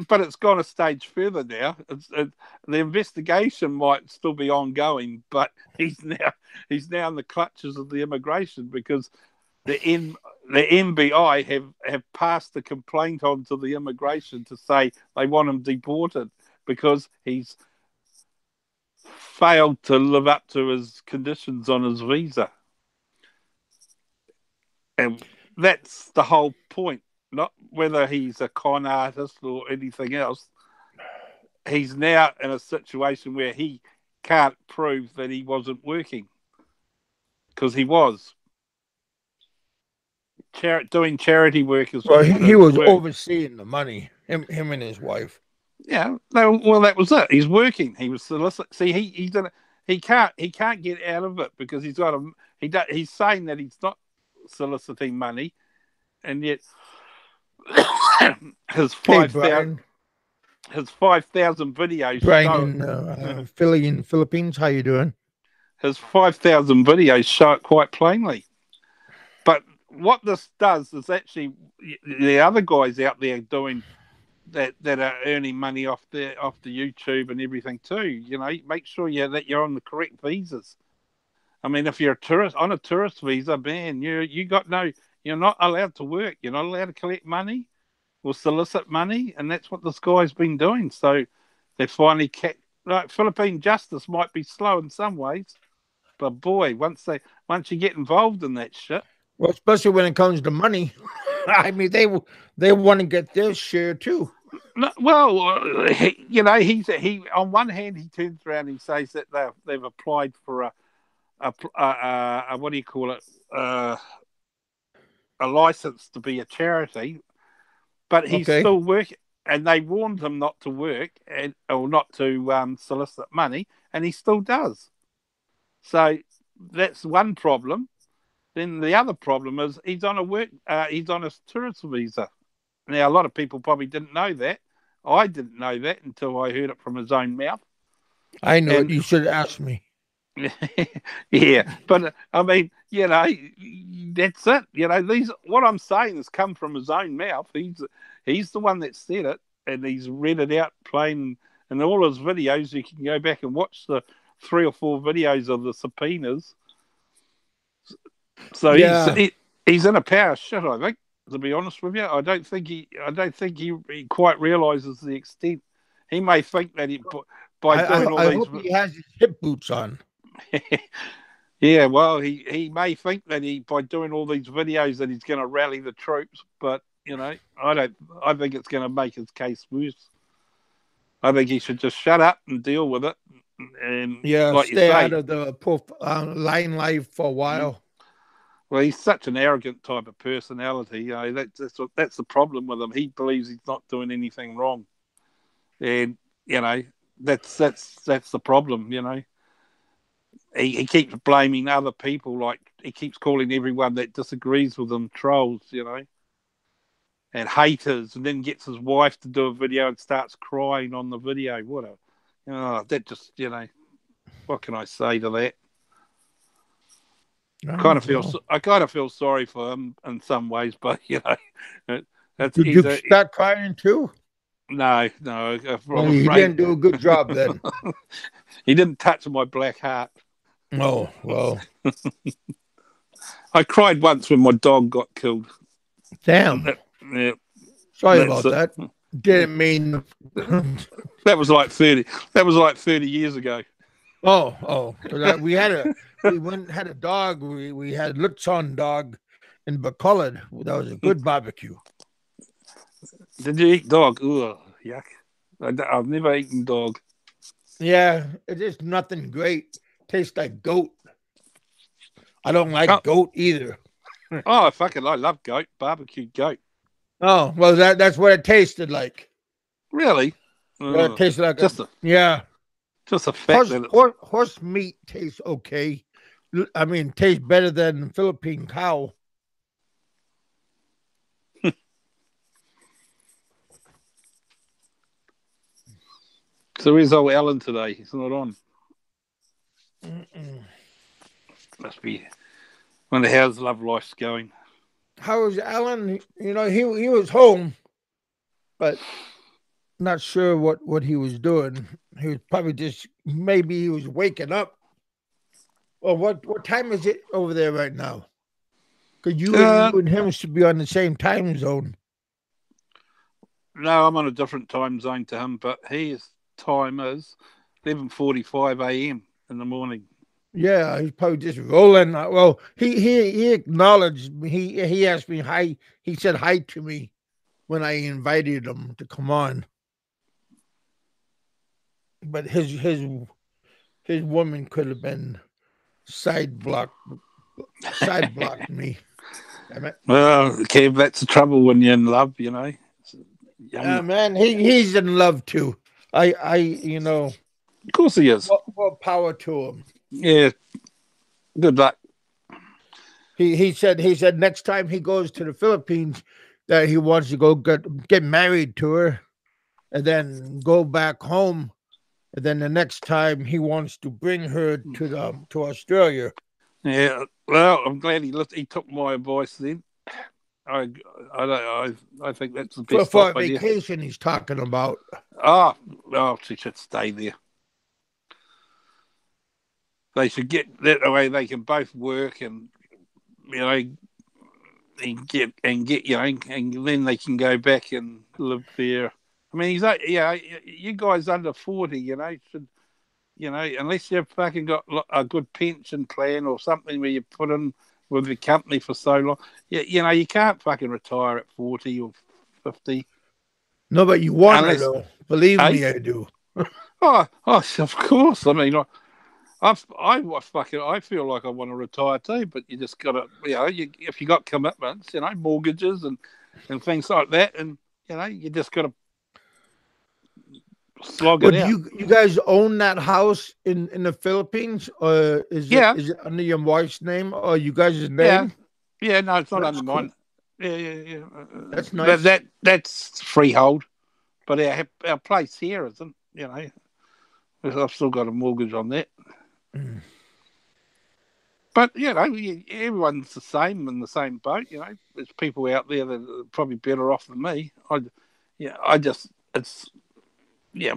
[SPEAKER 2] but it's gone a stage further now. The investigation might still be ongoing, but he's now in the clutches of the immigration because the NBI have passed the complaint on to the immigration to say they want him deported because he's failed to live up to his conditions on his visa. And that's the whole point, not whether he's a con artist or anything else. He's now in a situation where he can't prove that he wasn't working because he was. Doing charity work is
[SPEAKER 1] Well, he was
[SPEAKER 2] work.
[SPEAKER 1] overseeing the money. Him and his wife.
[SPEAKER 2] Yeah, well, that was it. He's working. He was soliciting. See, he can't get out of it because he's saying that he's not soliciting money, and yet his
[SPEAKER 1] Hey,
[SPEAKER 2] 5,000 videos
[SPEAKER 1] Brian
[SPEAKER 2] show
[SPEAKER 1] in Philly in the Philippines. How you doing?
[SPEAKER 2] his 5,000 videos show it quite plainly. But what this does is actually the other guys out there doing that are earning money off the YouTube and everything too. You know, make sure that you're on the correct visas. I mean, if you're a tourist on a tourist visa, man, you're not allowed to work. You're not allowed to collect money or solicit money, and that's what this guy's been doing. So they finally Philippine justice might be slow in some ways, but boy, once you get involved in that shit.
[SPEAKER 1] Well, especially when it comes to money. I mean, they want to get their share too.
[SPEAKER 2] No, well, he on one hand he turns around and he says that they've applied for a what do you call it, a license to be a charity, but he's still working, and they warned him not to work or not to solicit money, and he still does. So that's one problem. Then the other problem is he's on a tourist visa. Now, a lot of people probably didn't know that. I didn't know that until I heard it from his own mouth.
[SPEAKER 1] I know it. You should ask me.
[SPEAKER 2] Yeah, but I mean, that's it. What I'm saying has come from his own mouth. He's the one that said it, and he's read it out plain in all his videos. You can go back and watch the 3 or 4 videos of the subpoenas. So he's in a power shit, I think. To be honest with you, I don't think he quite realizes the extent. He may think that by doing all these. I
[SPEAKER 1] hope he has his hip boots on.
[SPEAKER 2] Yeah, well, he may think that by doing all these videos that he's going to rally the troops, but I don't. I think it's going to make his case worse. I think he should just shut up and deal with it, and
[SPEAKER 1] stay out of the line life for a while.
[SPEAKER 2] Well, he's such an arrogant type of personality. That's the problem with him. He believes he's not doing anything wrong, and that's the problem. He keeps blaming other people, like he keeps calling everyone that disagrees with him trolls, and haters, and then gets his wife to do a video and starts crying on the video. That just what can I say to that? I kind of feel sorry for him in some ways, but
[SPEAKER 1] did you start crying too?
[SPEAKER 2] No.
[SPEAKER 1] Well, he didn't do a good job then.
[SPEAKER 2] He didn't touch my black heart.
[SPEAKER 1] Oh well.
[SPEAKER 2] I cried once when my dog got killed.
[SPEAKER 1] Damn.
[SPEAKER 2] Yeah.
[SPEAKER 1] Sorry about that. Didn't mean.
[SPEAKER 2] That was like 30. That was like 30 years ago.
[SPEAKER 1] Oh. We had a dog. We had Lutzon dog in Bacolod. That was a good barbecue.
[SPEAKER 2] Did you eat dog? Ugh, yuck. I've never eaten dog.
[SPEAKER 1] Yeah, it is nothing great. Tastes like goat. I don't
[SPEAKER 2] Oh,
[SPEAKER 1] like goat either.
[SPEAKER 2] oh, fucking, I love goat, barbecued goat.
[SPEAKER 1] Oh, well, that's what it tasted like.
[SPEAKER 2] Really?
[SPEAKER 1] Yeah, it
[SPEAKER 2] Oh,
[SPEAKER 1] tasted like a,
[SPEAKER 2] just a
[SPEAKER 1] yeah.
[SPEAKER 2] just the fact that it's
[SPEAKER 1] Horse meat tastes okay. I mean, tastes better than Philippine cow.
[SPEAKER 2] so. Where's old Alan today? He's not on.
[SPEAKER 1] Mm-mm.
[SPEAKER 2] Must be. Wonder how's love life's going.
[SPEAKER 1] How was Alan? You know, he was home, but not sure what he was doing. He was probably just maybe he was waking up. Well, what time is it over there right now? Because
[SPEAKER 2] Uh,
[SPEAKER 1] you and him should be on the same time zone.
[SPEAKER 2] no, I'm on a different time zone to him, but his time is 11:45 a.m. in the morning.
[SPEAKER 1] Yeah, he's probably just rolling. Well, he acknowledged me. He asked me hi. He said hi to me when I invited him to come on. But his woman could have been side blocked side blocked me. Damn it.
[SPEAKER 2] Well, Kev, that's the trouble when you're in love,
[SPEAKER 1] Yeah,
[SPEAKER 2] Young,
[SPEAKER 1] man, he's in love too. You know,
[SPEAKER 2] of course he is.
[SPEAKER 1] more power to him.
[SPEAKER 2] Yeah, good luck.
[SPEAKER 1] He said next time he goes to the Philippines that he wants to go get married to her and then go back home. And then the next time he wants to bring her to Australia
[SPEAKER 2] Yeah, well, I'm glad he took my advice then. I I think that's the best
[SPEAKER 1] for a
[SPEAKER 2] idea.
[SPEAKER 1] vacation. He's talking about.
[SPEAKER 2] Oh, she should stay there. They should get that way. They can both work you know and get and then they can go back and live there. I mean, you guys under 40, should unless you've fucking got a good pension plan or something where you put in with the company for so long, you can't fucking retire at 40 or 50
[SPEAKER 1] No, but you want her
[SPEAKER 2] unless,
[SPEAKER 1] though. Believe
[SPEAKER 2] eh?
[SPEAKER 1] me, I do.
[SPEAKER 2] Oh, of course. I mean, I feel like I want to retire too, but you just got to, if you got commitments, mortgages and things like that, and you just got to slog
[SPEAKER 1] Well,
[SPEAKER 2] it
[SPEAKER 1] do
[SPEAKER 2] out.
[SPEAKER 1] you guys own that house in the Philippines, or
[SPEAKER 2] Yeah,
[SPEAKER 1] is it under your wife's name or you guys'
[SPEAKER 2] yeah,
[SPEAKER 1] name?
[SPEAKER 2] yeah. No, it's not
[SPEAKER 1] That's
[SPEAKER 2] under mine.
[SPEAKER 1] cool.
[SPEAKER 2] Yeah, yeah, yeah.
[SPEAKER 1] That's
[SPEAKER 2] That
[SPEAKER 1] nice.
[SPEAKER 2] that that's freehold, but our place here isn't. I've still got a mortgage on that.
[SPEAKER 1] Mm.
[SPEAKER 2] But everyone's the same in the same boat. There's people out there that are probably better off than me. I just it's yeah.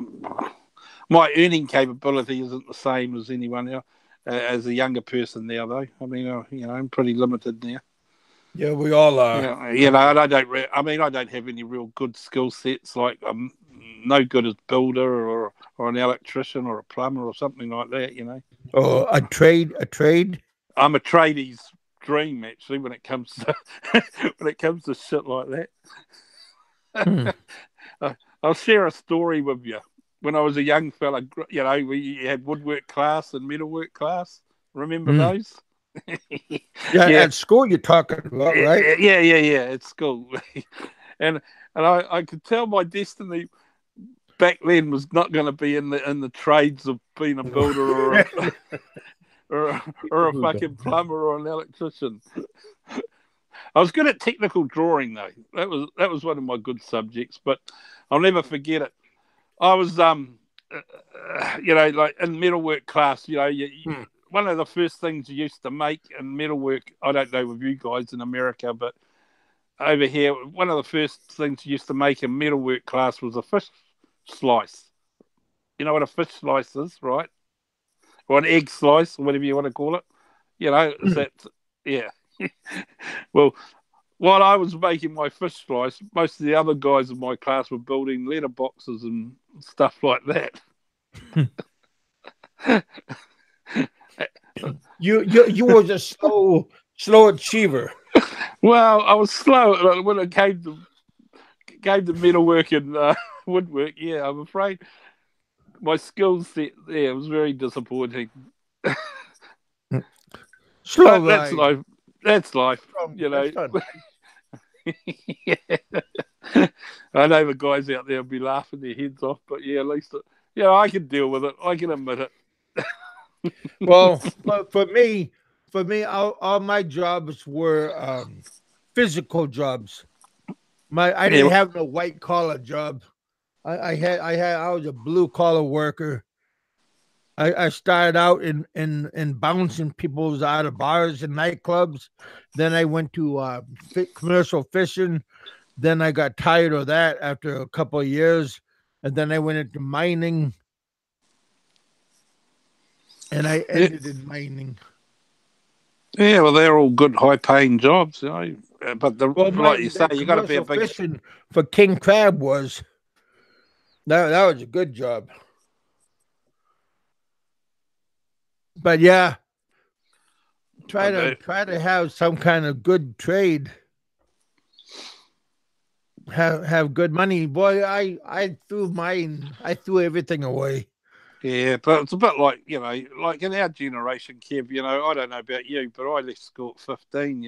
[SPEAKER 2] My earning capability isn't the same as anyone else. As a younger person now, though, I mean, I'm pretty limited now.
[SPEAKER 1] Yeah, we all are.
[SPEAKER 2] And I don't. I don't have any real good skill sets. Like I'm no good as builder or an electrician or a plumber or something like that.
[SPEAKER 1] Oh, a trade.
[SPEAKER 2] I'm a tradie's dream actually when it comes to when it comes to shit like that.
[SPEAKER 1] Hmm.
[SPEAKER 2] I'll share a story with you. When I was a young fella, we had woodwork class and metalwork class. Remember
[SPEAKER 1] Hmm.
[SPEAKER 2] those?
[SPEAKER 1] Yeah,
[SPEAKER 2] Yeah,
[SPEAKER 1] at school you're talking about, right?
[SPEAKER 2] yeah. It's cool. and I could tell my destiny back then was not going to be in the trades of being a builder or a fucking plumber or an electrician. I was good at technical drawing though. That was one of my good subjects, but I'll never forget it. I was like in metalwork class.
[SPEAKER 1] Hmm.
[SPEAKER 2] One of the first things you used to make in metalwork. I don't know with you guys in America, but over here, one of the first things you used to make in metalwork class was a fish slice. You know what a fish slice is, right? Or an egg slice, or whatever you want to call it. Is
[SPEAKER 1] Hmm.
[SPEAKER 2] that yeah? Well, while I was making my fish slice, most of the other guys in my class were building letter boxes and stuff like that.
[SPEAKER 1] You was a slow achiever.
[SPEAKER 2] Well, I was slow when it came to came to metalwork and woodwork. Yeah, I'm afraid my skill set there was very disappointing.
[SPEAKER 1] Slow
[SPEAKER 2] But that's
[SPEAKER 1] ride.
[SPEAKER 2] life. That's life,
[SPEAKER 1] That's not
[SPEAKER 2] Yeah. I know the guys out there will be laughing their heads off, but yeah, at least I can deal with it. I can admit it.
[SPEAKER 1] well. For me, all my jobs were physical jobs. I
[SPEAKER 2] Yeah,
[SPEAKER 1] didn't have no white collar job. I was a blue collar worker. I started out in bouncing people out of bars and nightclubs. Then I went to commercial fishing. Then I got tired of that after a couple of years, and then I went into mining, and I
[SPEAKER 2] yeah,
[SPEAKER 1] ended in mining.
[SPEAKER 2] yeah. Well, they're all good, high-paying jobs, But
[SPEAKER 1] Well,
[SPEAKER 2] like you say,
[SPEAKER 1] that
[SPEAKER 2] you got to be a
[SPEAKER 1] commercial
[SPEAKER 2] big.
[SPEAKER 1] fishing for king crab was that was a good job. But yeah,
[SPEAKER 2] I do.
[SPEAKER 1] try to have some kind of good trade. Have good money, boy. I threw everything away.
[SPEAKER 2] Yeah, but it's a bit like like in our generation, Kev. I don't know about you, but I left school at 15.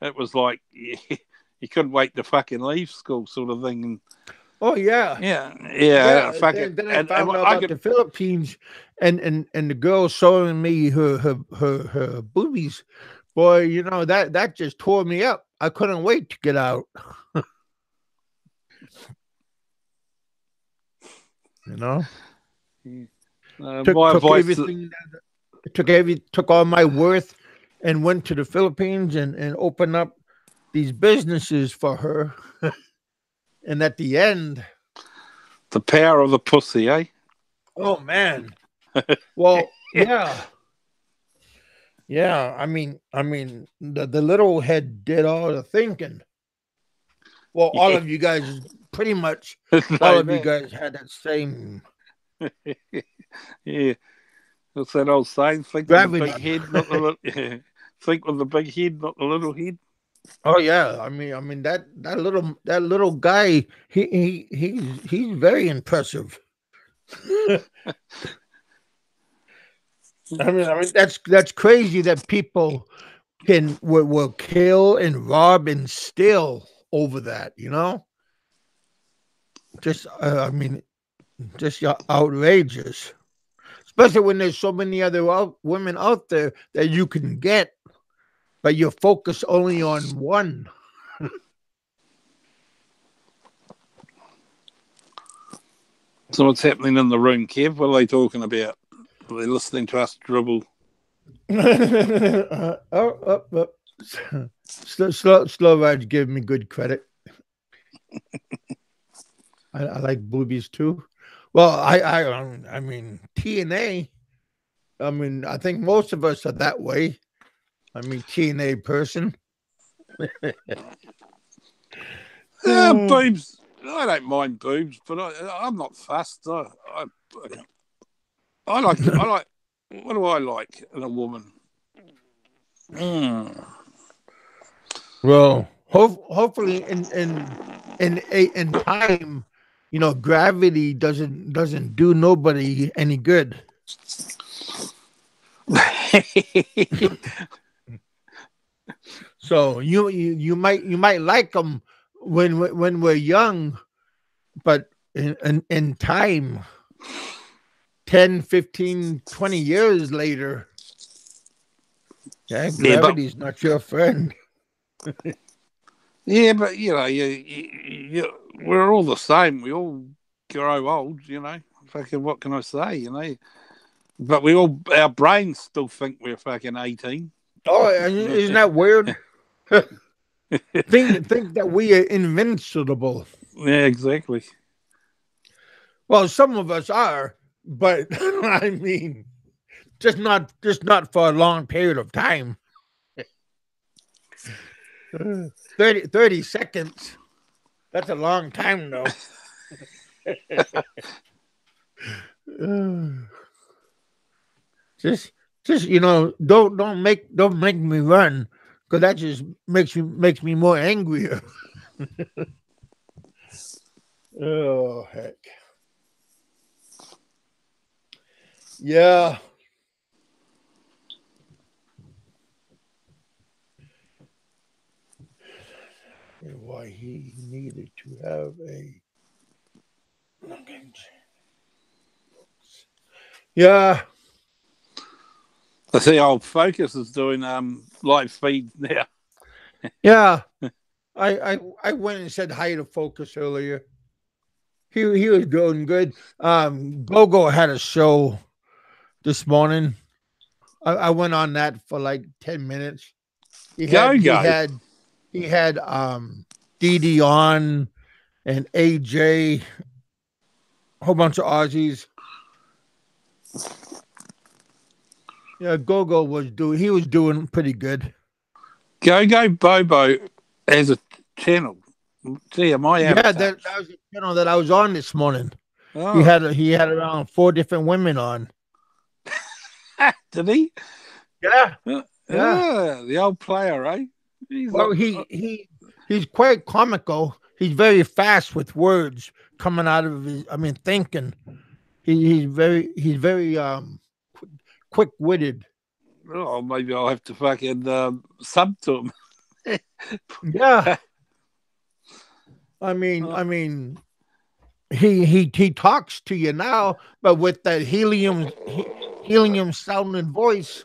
[SPEAKER 2] It was like you couldn't wait to fucking leave school, sort of thing. And
[SPEAKER 1] Oh yeah,
[SPEAKER 2] yeah,
[SPEAKER 1] yeah.
[SPEAKER 2] fucking,
[SPEAKER 1] Then I
[SPEAKER 2] and
[SPEAKER 1] found out
[SPEAKER 2] I
[SPEAKER 1] about
[SPEAKER 2] could.
[SPEAKER 1] the Philippines, and the girl showing me her boobies. Boy, that just tore me up. I couldn't wait to get out. You know,
[SPEAKER 2] My
[SPEAKER 1] took
[SPEAKER 2] advice.
[SPEAKER 1] everything, took all my worth, and went to the Philippines and opened up these businesses for her. And at the end,
[SPEAKER 2] The power of the pussy, eh?
[SPEAKER 1] oh man, well, yeah, yeah. The little head did all the thinking. Well, all
[SPEAKER 2] Yeah.
[SPEAKER 1] of you guys, pretty much, all
[SPEAKER 2] No,
[SPEAKER 1] of you
[SPEAKER 2] man.
[SPEAKER 1] guys had that same
[SPEAKER 2] Yeah. What's that old saying? Think with the big
[SPEAKER 1] gravity.
[SPEAKER 2] head, not the little. Yeah. Think with the big head, not the little head.
[SPEAKER 1] Oh yeah, that little guy, he's very impressive. That's crazy that people will kill and rob and steal over that. Just just outrageous. Especially when there's so many other women out there that you can get, but you're focused only on one.
[SPEAKER 2] So what's happening in the room, Kev? What are they talking about? Are they listening to us dribble?
[SPEAKER 1] Oh. Slow ride's giving me good credit. I like boobies too. Well, I mean TNA. I think most of us are that way. TNA person. Oh,
[SPEAKER 2] Boobs. I don't mind boobs, but I'm not fussed. I like. I like. What do I like in a woman? Mm.
[SPEAKER 1] well, hopefully in time, gravity doesn't do nobody any good. So you might like them when we're young, but in time, 10, 15, 20 years later, yeah,
[SPEAKER 2] Yeah, but
[SPEAKER 1] gravity's not your friend.
[SPEAKER 2] yeah, but we're all the same. We all grow old. Fucking, what can I say? But our brains still think we're fucking 18.
[SPEAKER 1] Oh, isn't that weird? Think that we are invincible.
[SPEAKER 2] Yeah, exactly.
[SPEAKER 1] Well, some of us are, but just not for a long period of time. 30 seconds. That's a long time, though. just don't make me run, because that just makes me more angrier. Oh heck. Yeah. Why he needed to have a. Yeah.
[SPEAKER 2] I see old Focus is doing live feeds now.
[SPEAKER 1] Yeah. I went and said hi to Focus earlier. He was doing good. Gogo had a show this morning. I went on that for like 10 minutes. He
[SPEAKER 2] Go
[SPEAKER 1] had he
[SPEAKER 2] go.
[SPEAKER 1] had he had Dee on and AJ, a whole bunch of Aussies. Yeah, Gogo was doing pretty good.
[SPEAKER 2] Go go Bobo has a channel. Gee, am I out of
[SPEAKER 1] Yeah,
[SPEAKER 2] touch?
[SPEAKER 1] that was the channel that I was on this morning.
[SPEAKER 2] Oh,
[SPEAKER 1] He had around 4 different women on.
[SPEAKER 2] did he?
[SPEAKER 1] Yeah, yeah.
[SPEAKER 2] The old player, eh? He's
[SPEAKER 1] Well, he's quite comical. He's very fast with words coming out of his. I mean, thinking. He's very quick witted.
[SPEAKER 2] oh, maybe I'll have to fucking sub to him.
[SPEAKER 1] Yeah,
[SPEAKER 2] Oh,
[SPEAKER 1] I mean, he talks to you now, but with that helium sounding voice.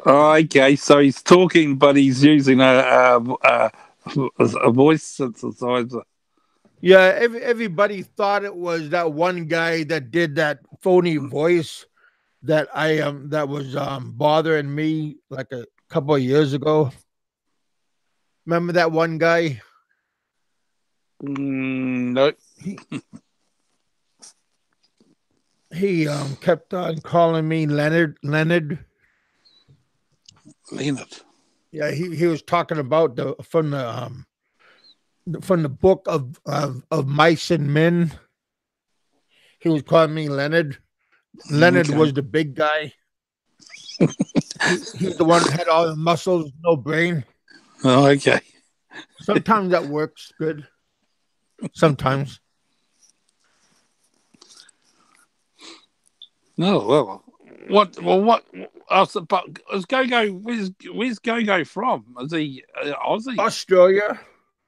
[SPEAKER 2] okay, so he's talking, but he's using a voice synthesizer.
[SPEAKER 1] Yeah, everybody thought it was that one guy that did that phony voice that was bothering me like a couple of years ago. Remember that one guy?
[SPEAKER 2] No,
[SPEAKER 1] He he kept on calling me Leonard.
[SPEAKER 2] Leonard.
[SPEAKER 1] Yeah, he was talking about the from the book of mice and men. He was calling me Leonard. Leonard
[SPEAKER 2] Okay.
[SPEAKER 1] was the big guy. He's the one that had all the muscles, no brain.
[SPEAKER 2] Oh, okay.
[SPEAKER 1] Sometimes that works good. Sometimes.
[SPEAKER 2] No, well, what? Well, what? I suppose is Go-Go? Where's Go-Go from? Is he Aussie?
[SPEAKER 1] Australia.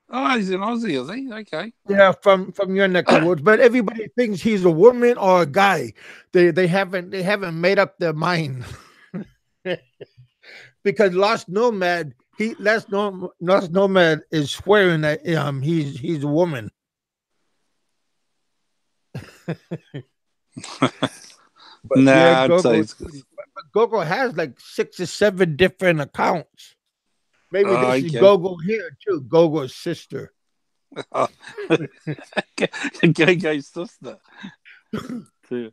[SPEAKER 2] Oh, he's an Aussie, is he? Okay.
[SPEAKER 1] Yeah, from your neck of the woods. But everybody thinks he's a woman or a guy. They haven't made up their mind. Because Lost Nomad is swearing that he's a woman. But yeah,
[SPEAKER 2] Nah, I'd say it's
[SPEAKER 1] Gogo has like 6 or 7 different accounts. Maybe
[SPEAKER 2] oh,
[SPEAKER 1] this is
[SPEAKER 2] okay.
[SPEAKER 1] Gogo here too. Gogo's sister.
[SPEAKER 2] Oh. Go-Go's sister. Too.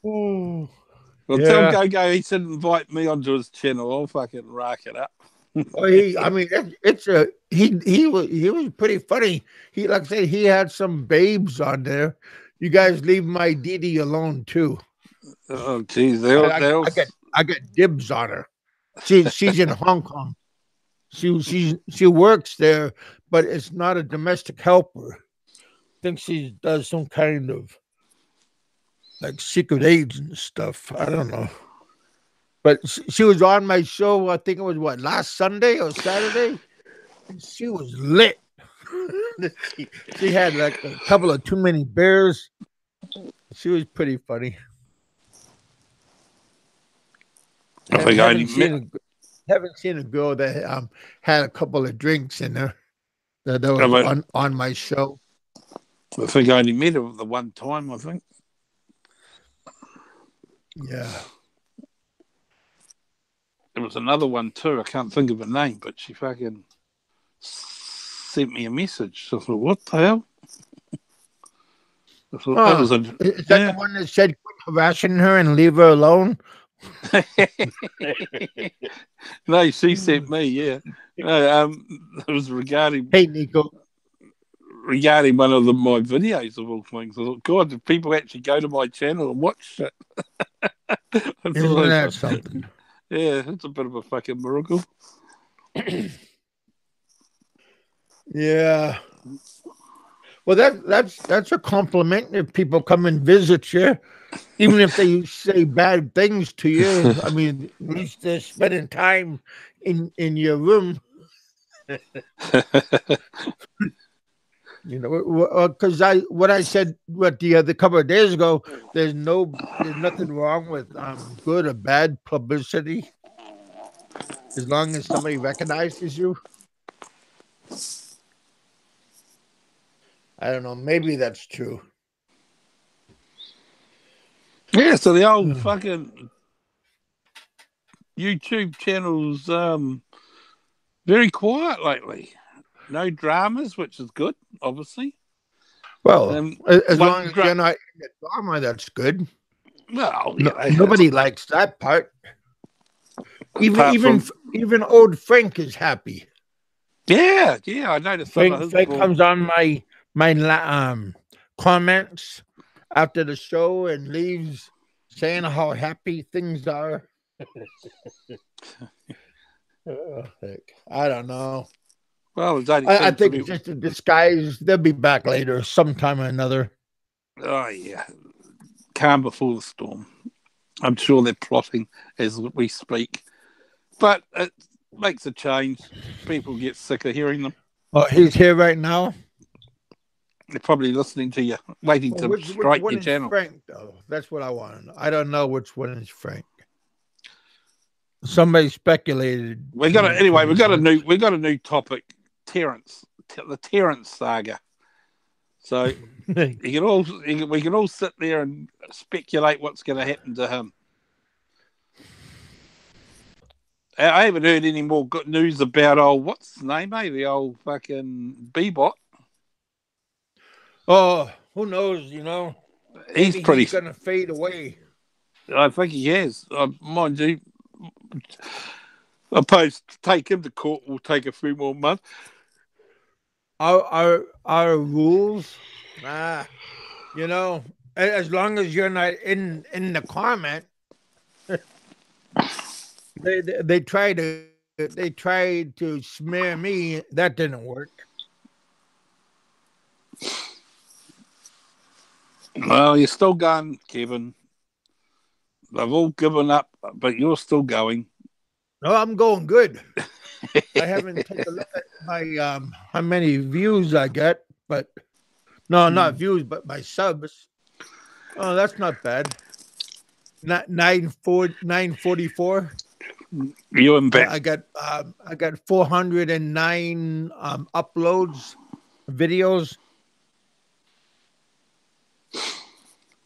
[SPEAKER 1] Oh,
[SPEAKER 2] Well, tell
[SPEAKER 1] yeah.
[SPEAKER 2] Go-Go he should invite me onto his channel. I'll fucking rack it up.
[SPEAKER 1] Well, I mean, it's a he was pretty funny. He like I said, he had some babes on there. You guys leave my Didi alone too.
[SPEAKER 2] Oh, geez,
[SPEAKER 1] I,
[SPEAKER 2] they'll,
[SPEAKER 1] I,
[SPEAKER 2] they'll
[SPEAKER 1] I get I get dibs on her. She's in Hong Kong. She works there, but it's not a domestic helper. I think she does some kind of like secret agent stuff. I don't know. But she was on my show. I think it was what last Sunday or Saturday. And she was lit. she had like a couple of too many beers. She was pretty funny.
[SPEAKER 2] I think I only
[SPEAKER 1] Haven't
[SPEAKER 2] met.
[SPEAKER 1] seen a girl that had a couple of drinks in her that
[SPEAKER 2] I,
[SPEAKER 1] was
[SPEAKER 2] mean,
[SPEAKER 1] on my show.
[SPEAKER 2] I think I only met her the one time. I think
[SPEAKER 1] Yeah.
[SPEAKER 2] there was another one too. I can't think of her name, but she fucking sent me a message. So I thought, what the hell? I thought that was a
[SPEAKER 1] Is that the
[SPEAKER 2] yeah.
[SPEAKER 1] one that said quit harassing her and leave her alone?
[SPEAKER 2] No, she sent me. Yeah, no, it was
[SPEAKER 1] Hey, Nico.
[SPEAKER 2] regarding one of my videos of all things. I thought, God, did people actually go to my channel and watch it?
[SPEAKER 1] Isn't that something?
[SPEAKER 2] Yeah, it's a bit of a fucking miracle.
[SPEAKER 1] Yeah. Well, that's a compliment if people come and visit you, even if they say bad things to you. I mean, at least they're spending time in your room. You know, because what I said the other couple of days ago. There's nothing wrong with good or bad publicity as long as somebody recognizes you. I don't know. Maybe that's true.
[SPEAKER 2] Yeah, so the old fucking YouTube channel's very quiet lately. No dramas, which is good, obviously.
[SPEAKER 1] Well, as long
[SPEAKER 2] One
[SPEAKER 1] as you're not in the drama, that's good.
[SPEAKER 2] well,
[SPEAKER 1] No,
[SPEAKER 2] yeah,
[SPEAKER 1] nobody likes that part. Even
[SPEAKER 2] apart
[SPEAKER 1] even
[SPEAKER 2] from
[SPEAKER 1] even old Frank is happy.
[SPEAKER 2] yeah, I noticed some of his
[SPEAKER 1] Frank comes on my comments after the show and leaves saying how happy things are. Oh, heck. I don't know.
[SPEAKER 2] well, it only
[SPEAKER 1] I
[SPEAKER 2] seems to
[SPEAKER 1] think
[SPEAKER 2] be
[SPEAKER 1] it's just a disguise. They'll be back later, sometime or another.
[SPEAKER 2] oh yeah, calm before the storm. I'm sure they're plotting as we speak, but it makes a change. People get sick of hearing them.
[SPEAKER 1] Oh, he's here right now.
[SPEAKER 2] They're probably listening to you, waiting
[SPEAKER 1] Well,
[SPEAKER 2] to
[SPEAKER 1] which
[SPEAKER 2] strike
[SPEAKER 1] one
[SPEAKER 2] your
[SPEAKER 1] is
[SPEAKER 2] channel.
[SPEAKER 1] Frank though? That's what I want to know. I don't know which one is Frank. Somebody speculated
[SPEAKER 2] We got a,
[SPEAKER 1] to
[SPEAKER 2] anyway.
[SPEAKER 1] me once.
[SPEAKER 2] We got a new topic. The Terrence saga. So we can all sit there and speculate what's going to happen to him. I haven't heard any more good news about old what's his name, eh? The old fucking Bebot.
[SPEAKER 1] Oh, who knows? You know,
[SPEAKER 2] He's
[SPEAKER 1] maybe
[SPEAKER 2] pretty.
[SPEAKER 1] he's gonna fade away.
[SPEAKER 2] I think he has. Mind you, I suppose to take him to court will take a few more months.
[SPEAKER 1] Our rules, you know, as long as you're not in the comment, they tried to smear me. That didn't work.
[SPEAKER 2] Well, you're still going, Kevin. They've all given up, but you're still going.
[SPEAKER 1] No, I'm going good. I haven't taken a look at my how many views I get, but no, not views, but my subs. Oh, that's not bad. Not 944.
[SPEAKER 2] You and Beck.
[SPEAKER 1] I got 409 uploads videos.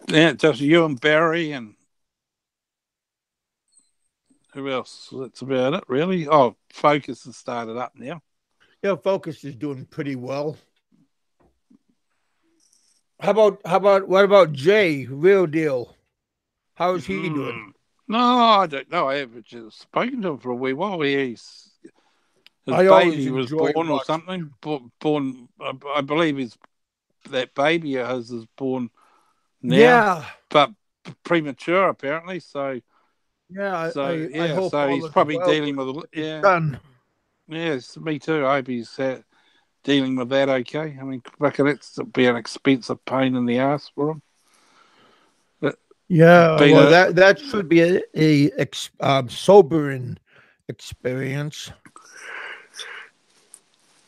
[SPEAKER 2] Yeah, just you and Barry and who else? That's about it, really. Oh, Focus has started up now.
[SPEAKER 1] Yeah, Focus is doing pretty well. How about what about Jay? Real deal. How is he doing?
[SPEAKER 2] No, I don't know. I haven't just spoken to him for a wee while. His
[SPEAKER 1] I always
[SPEAKER 2] baby was
[SPEAKER 1] enjoy
[SPEAKER 2] born or
[SPEAKER 1] watching.
[SPEAKER 2] something. Born, I believe that baby of his is born now,
[SPEAKER 1] Yeah,
[SPEAKER 2] but premature apparently. So
[SPEAKER 1] yeah. I
[SPEAKER 2] yeah.
[SPEAKER 1] hope
[SPEAKER 2] So
[SPEAKER 1] all
[SPEAKER 2] he's
[SPEAKER 1] is
[SPEAKER 2] probably
[SPEAKER 1] well
[SPEAKER 2] dealing with
[SPEAKER 1] with his
[SPEAKER 2] yeah.
[SPEAKER 1] son.
[SPEAKER 2] Yes, me too. I hope he's dealing with that okay. I mean, it's be an expensive pain in the ass for him.
[SPEAKER 1] Yeah,
[SPEAKER 2] Being
[SPEAKER 1] well,
[SPEAKER 2] a
[SPEAKER 1] that should be a sobering experience.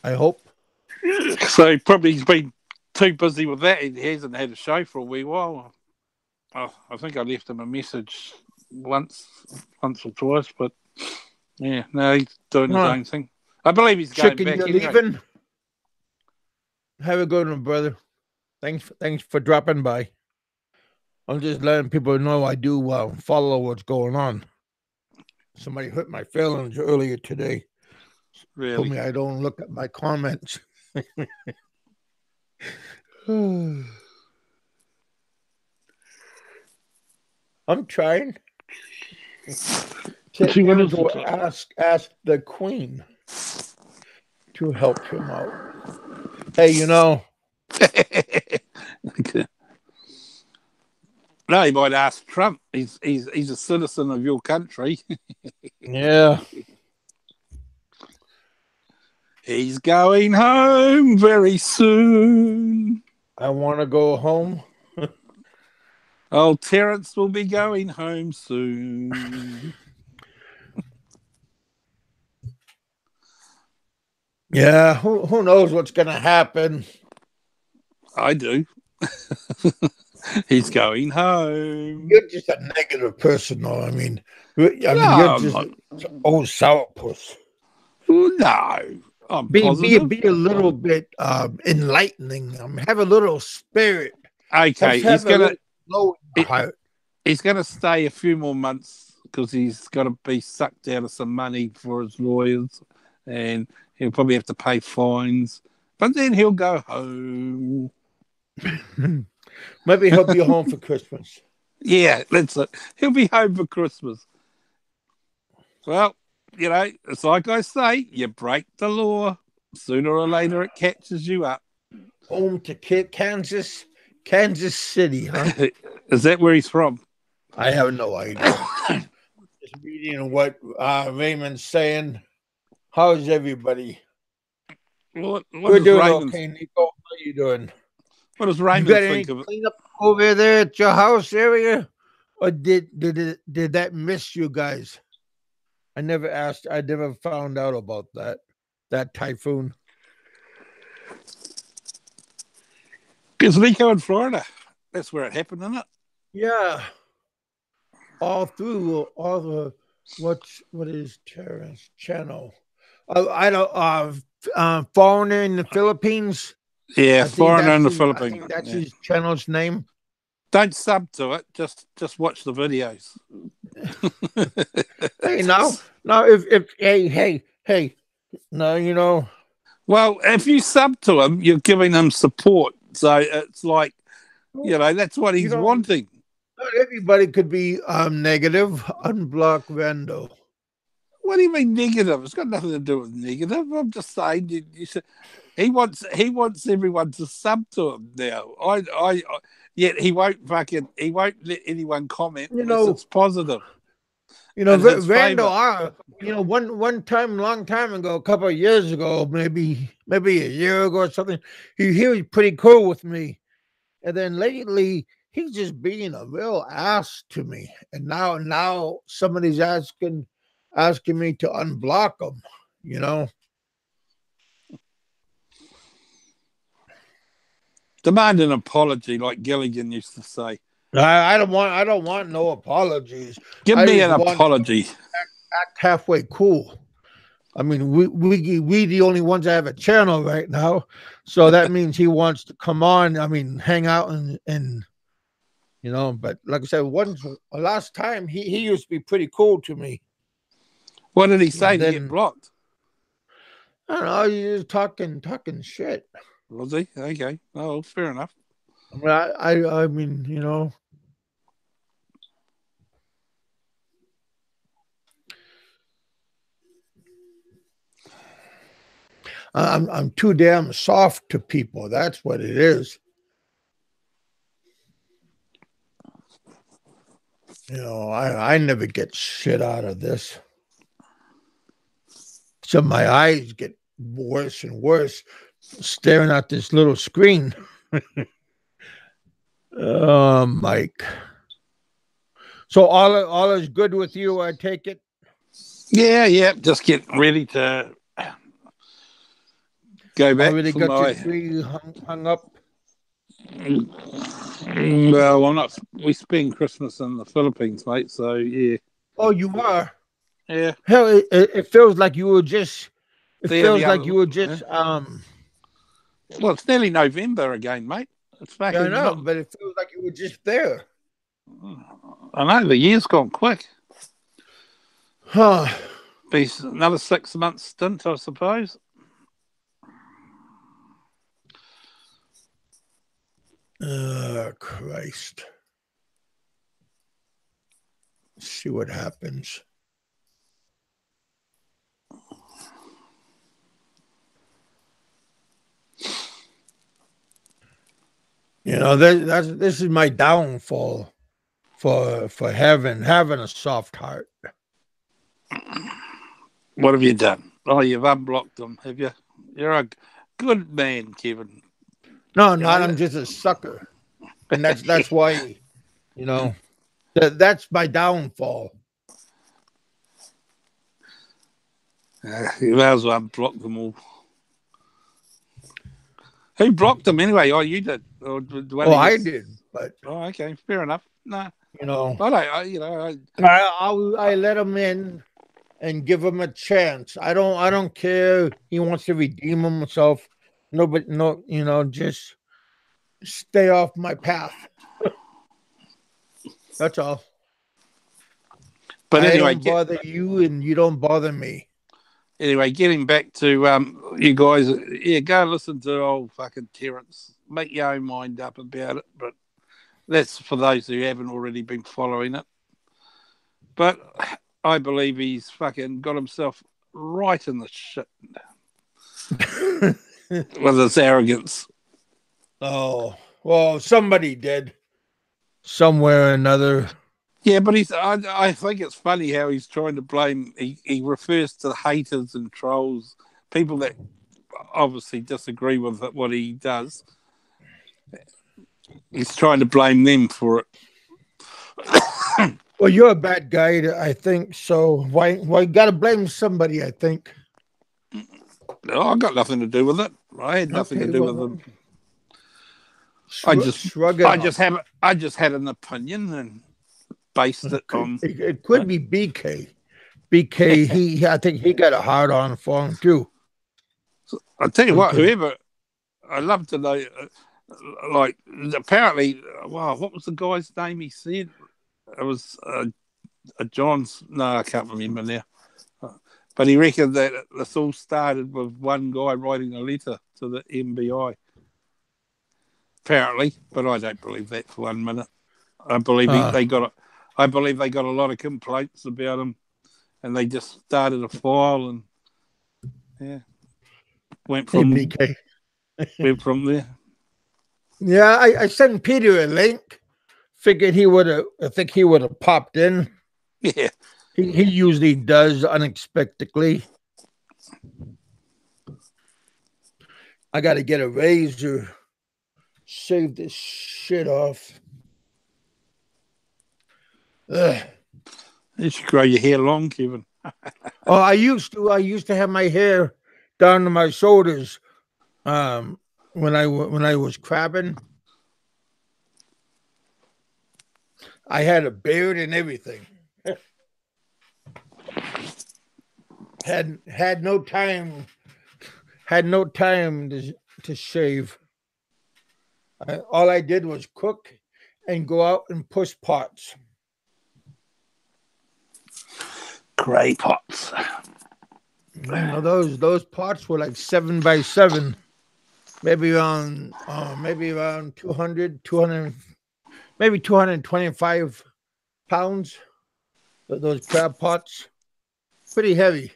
[SPEAKER 1] I hope.
[SPEAKER 2] so probably he's been too busy with that. He hasn't had a show for a wee while. Oh, I think I left him a message once or twice, but yeah, no, he's doing his
[SPEAKER 1] Huh.
[SPEAKER 2] own thing. I believe he's going
[SPEAKER 1] Chicken,
[SPEAKER 2] back
[SPEAKER 1] you're
[SPEAKER 2] anyway.
[SPEAKER 1] leaving. Have a good one, brother. Thanks for dropping by. I'm just letting people know I do follow what's going on. Somebody hurt my feelings earlier today. Told
[SPEAKER 2] Really?
[SPEAKER 1] me I don't look at my comments. I'm trying.
[SPEAKER 2] See what is
[SPEAKER 1] Angel asked the Queen to help him out. Hey, you know.
[SPEAKER 2] Okay. No, he might ask Trump. He's a citizen of your country.
[SPEAKER 1] Yeah.
[SPEAKER 2] He's going home very soon.
[SPEAKER 1] I want to go home.
[SPEAKER 2] Oh, Terrence will be going home soon.
[SPEAKER 1] Yeah, who knows what's going to happen?
[SPEAKER 2] I do. He's going home.
[SPEAKER 1] You're just a negative person, though. I mean, you're
[SPEAKER 2] No,
[SPEAKER 1] just old sourpuss.
[SPEAKER 2] no, I'm
[SPEAKER 1] Be
[SPEAKER 2] positive.
[SPEAKER 1] a little bit enlightening. Have a little spirit.
[SPEAKER 2] Okay,
[SPEAKER 1] Have a little low in the heart.
[SPEAKER 2] He's gonna stay a few more months because he's got to be sucked out of some money for his lawyers, and he'll probably have to pay fines. But then he'll go home.
[SPEAKER 1] Maybe he'll be home for Christmas.
[SPEAKER 2] Yeah, that's it. He'll be home for Christmas. Well, you know, it's like I say, you break the law, sooner or later it catches you up.
[SPEAKER 1] Home to Kansas City, huh?
[SPEAKER 2] Is that where he's from?
[SPEAKER 1] I have no idea. Just reading what Raymond's saying. How's everybody?
[SPEAKER 2] What
[SPEAKER 1] We're doing okay, Nico. How are you doing?
[SPEAKER 2] What does Raymond
[SPEAKER 1] you got any
[SPEAKER 2] think of it?
[SPEAKER 1] Cleanup over there at your house area, or did that miss you guys? I never asked. I never found out about that typhoon.
[SPEAKER 2] It's Nico in Florida. That's where it happened, isn't it?
[SPEAKER 1] Yeah. All through all the what is Terrence channel? I don't foreigner in the Philippines.
[SPEAKER 2] Yeah, foreigner in the Philippines.
[SPEAKER 1] I think that's his channel's name.
[SPEAKER 2] Don't sub to it. Just watch the videos.
[SPEAKER 1] Hey, now if hey, no, you know.
[SPEAKER 2] Well, if you sub to him, you're giving him support. So it's like, you know, that's what he's wanting.
[SPEAKER 1] Not everybody could be negative. Unblock Rando.
[SPEAKER 2] What do you mean negative? It's got nothing to do with negative. I'm just saying you should, he wants everyone to sub to him now. Yet he won't let anyone comment unless it's positive.
[SPEAKER 1] You know, Rando, one time, long time ago, a couple of years ago, maybe a year ago or something, he was pretty cool with me. And then lately, he's just being a real ass to me. And now somebody's asking me to unblock him, you know.
[SPEAKER 2] Demand an apology, like Gilligan used to say.
[SPEAKER 1] I don't want no apologies.
[SPEAKER 2] Give me an apology.
[SPEAKER 1] Act halfway cool. I mean, we the only ones that have a channel right now, so that means he wants to come on. I mean, hang out and you know. But like I said, last time he used to be pretty cool to me.
[SPEAKER 2] What did he say to get blocked?
[SPEAKER 1] I don't know. He was talking shit.
[SPEAKER 2] Was he? Okay. Oh, fair enough.
[SPEAKER 1] I mean, you know. I'm too damn soft to people. That's what it is. You know, I never get shit out of this. So my eyes get worse and worse staring at this little screen. Oh, Mike. So all is good with you, I take it?
[SPEAKER 2] Yeah. Just get ready to go back.
[SPEAKER 1] Already got your tree hung up?
[SPEAKER 2] Well, I'm not. We spend Christmas in the Philippines, mate. So yeah.
[SPEAKER 1] Oh, you are?
[SPEAKER 2] Yeah.
[SPEAKER 1] Hell, it feels like you were just.
[SPEAKER 2] Well, it's nearly November again, mate. It's back.
[SPEAKER 1] Yeah, I know, but it feels like you were just there.
[SPEAKER 2] I know the year's gone quick.
[SPEAKER 1] Huh?
[SPEAKER 2] Be another 6 months stint, I suppose.
[SPEAKER 1] Christ. Let's see what happens. You know, this is my downfall for having a soft heart.
[SPEAKER 2] What have you done? Oh, you've unblocked them, have you? You're a good man, Kevin.
[SPEAKER 1] No,
[SPEAKER 2] You
[SPEAKER 1] not.
[SPEAKER 2] know
[SPEAKER 1] I'm
[SPEAKER 2] that?
[SPEAKER 1] just a sucker, and that's why that's my downfall.
[SPEAKER 2] You may as well unblock them all. Who blocked them anyway? Oh, you did. Or did one
[SPEAKER 1] Oh,
[SPEAKER 2] of your...
[SPEAKER 1] I did, but
[SPEAKER 2] Oh, okay, fair enough. No,
[SPEAKER 1] you know,
[SPEAKER 2] I don't. I
[SPEAKER 1] I let him in and give him a chance. I don't care. He wants to redeem himself. Nobody, no, just stay off my path. That's all.
[SPEAKER 2] but
[SPEAKER 1] I
[SPEAKER 2] anyway,
[SPEAKER 1] don't bother you, and you don't bother me.
[SPEAKER 2] getting back to you guys, yeah, go and listen to old fucking Terrence. Make your own mind up about it. But that's for those who haven't already been following it. But I believe he's fucking got himself right in the shit with his arrogance.
[SPEAKER 1] Oh, well, somebody did somewhere or another.
[SPEAKER 2] Yeah, but I think it's funny how he's trying to blame. He refers to haters and trolls, people that obviously disagree with what he does. He's trying to blame them for it.
[SPEAKER 1] Well, you're a bad guy, I think. So why got to blame somebody? I think.
[SPEAKER 2] No, I got nothing to do with it. I had nothing to
[SPEAKER 1] Okay,
[SPEAKER 2] do with
[SPEAKER 1] well,
[SPEAKER 2] them. I just,
[SPEAKER 1] shrug it off.
[SPEAKER 2] I just had an opinion and based it on.
[SPEAKER 1] It could be BK. BK, I think he got a hard on for him too.
[SPEAKER 2] I'll tell you what, whoever, I'd love to know, like, apparently, wow, what was the guy's name he said? It was a John's, no, I can't remember now. But he reckoned that this all started with one guy writing a letter to the MBI. Apparently, but I don't believe that for 1 minute. I believe they got a lot of complaints about him, and they just started a file and went from
[SPEAKER 1] BK.
[SPEAKER 2] went from there.
[SPEAKER 1] Yeah, I sent Peter a link. Figured he would have. I think he would have popped in.
[SPEAKER 2] Yeah,
[SPEAKER 1] he usually does unexpectedly. I got to get a razor. Shave this shit off. Ugh.
[SPEAKER 2] you should grow your hair long, Kevin.
[SPEAKER 1] Oh, I used to. I used to have my hair down to my shoulders. When I was crabbing, I had a beard and everything. had no time. Had no time to shave. All I did was cook and go out and push pots.
[SPEAKER 2] Gray pots.
[SPEAKER 1] Those pots were like 7x7, maybe around 200, maybe 225 pounds. Those crab pots, pretty heavy,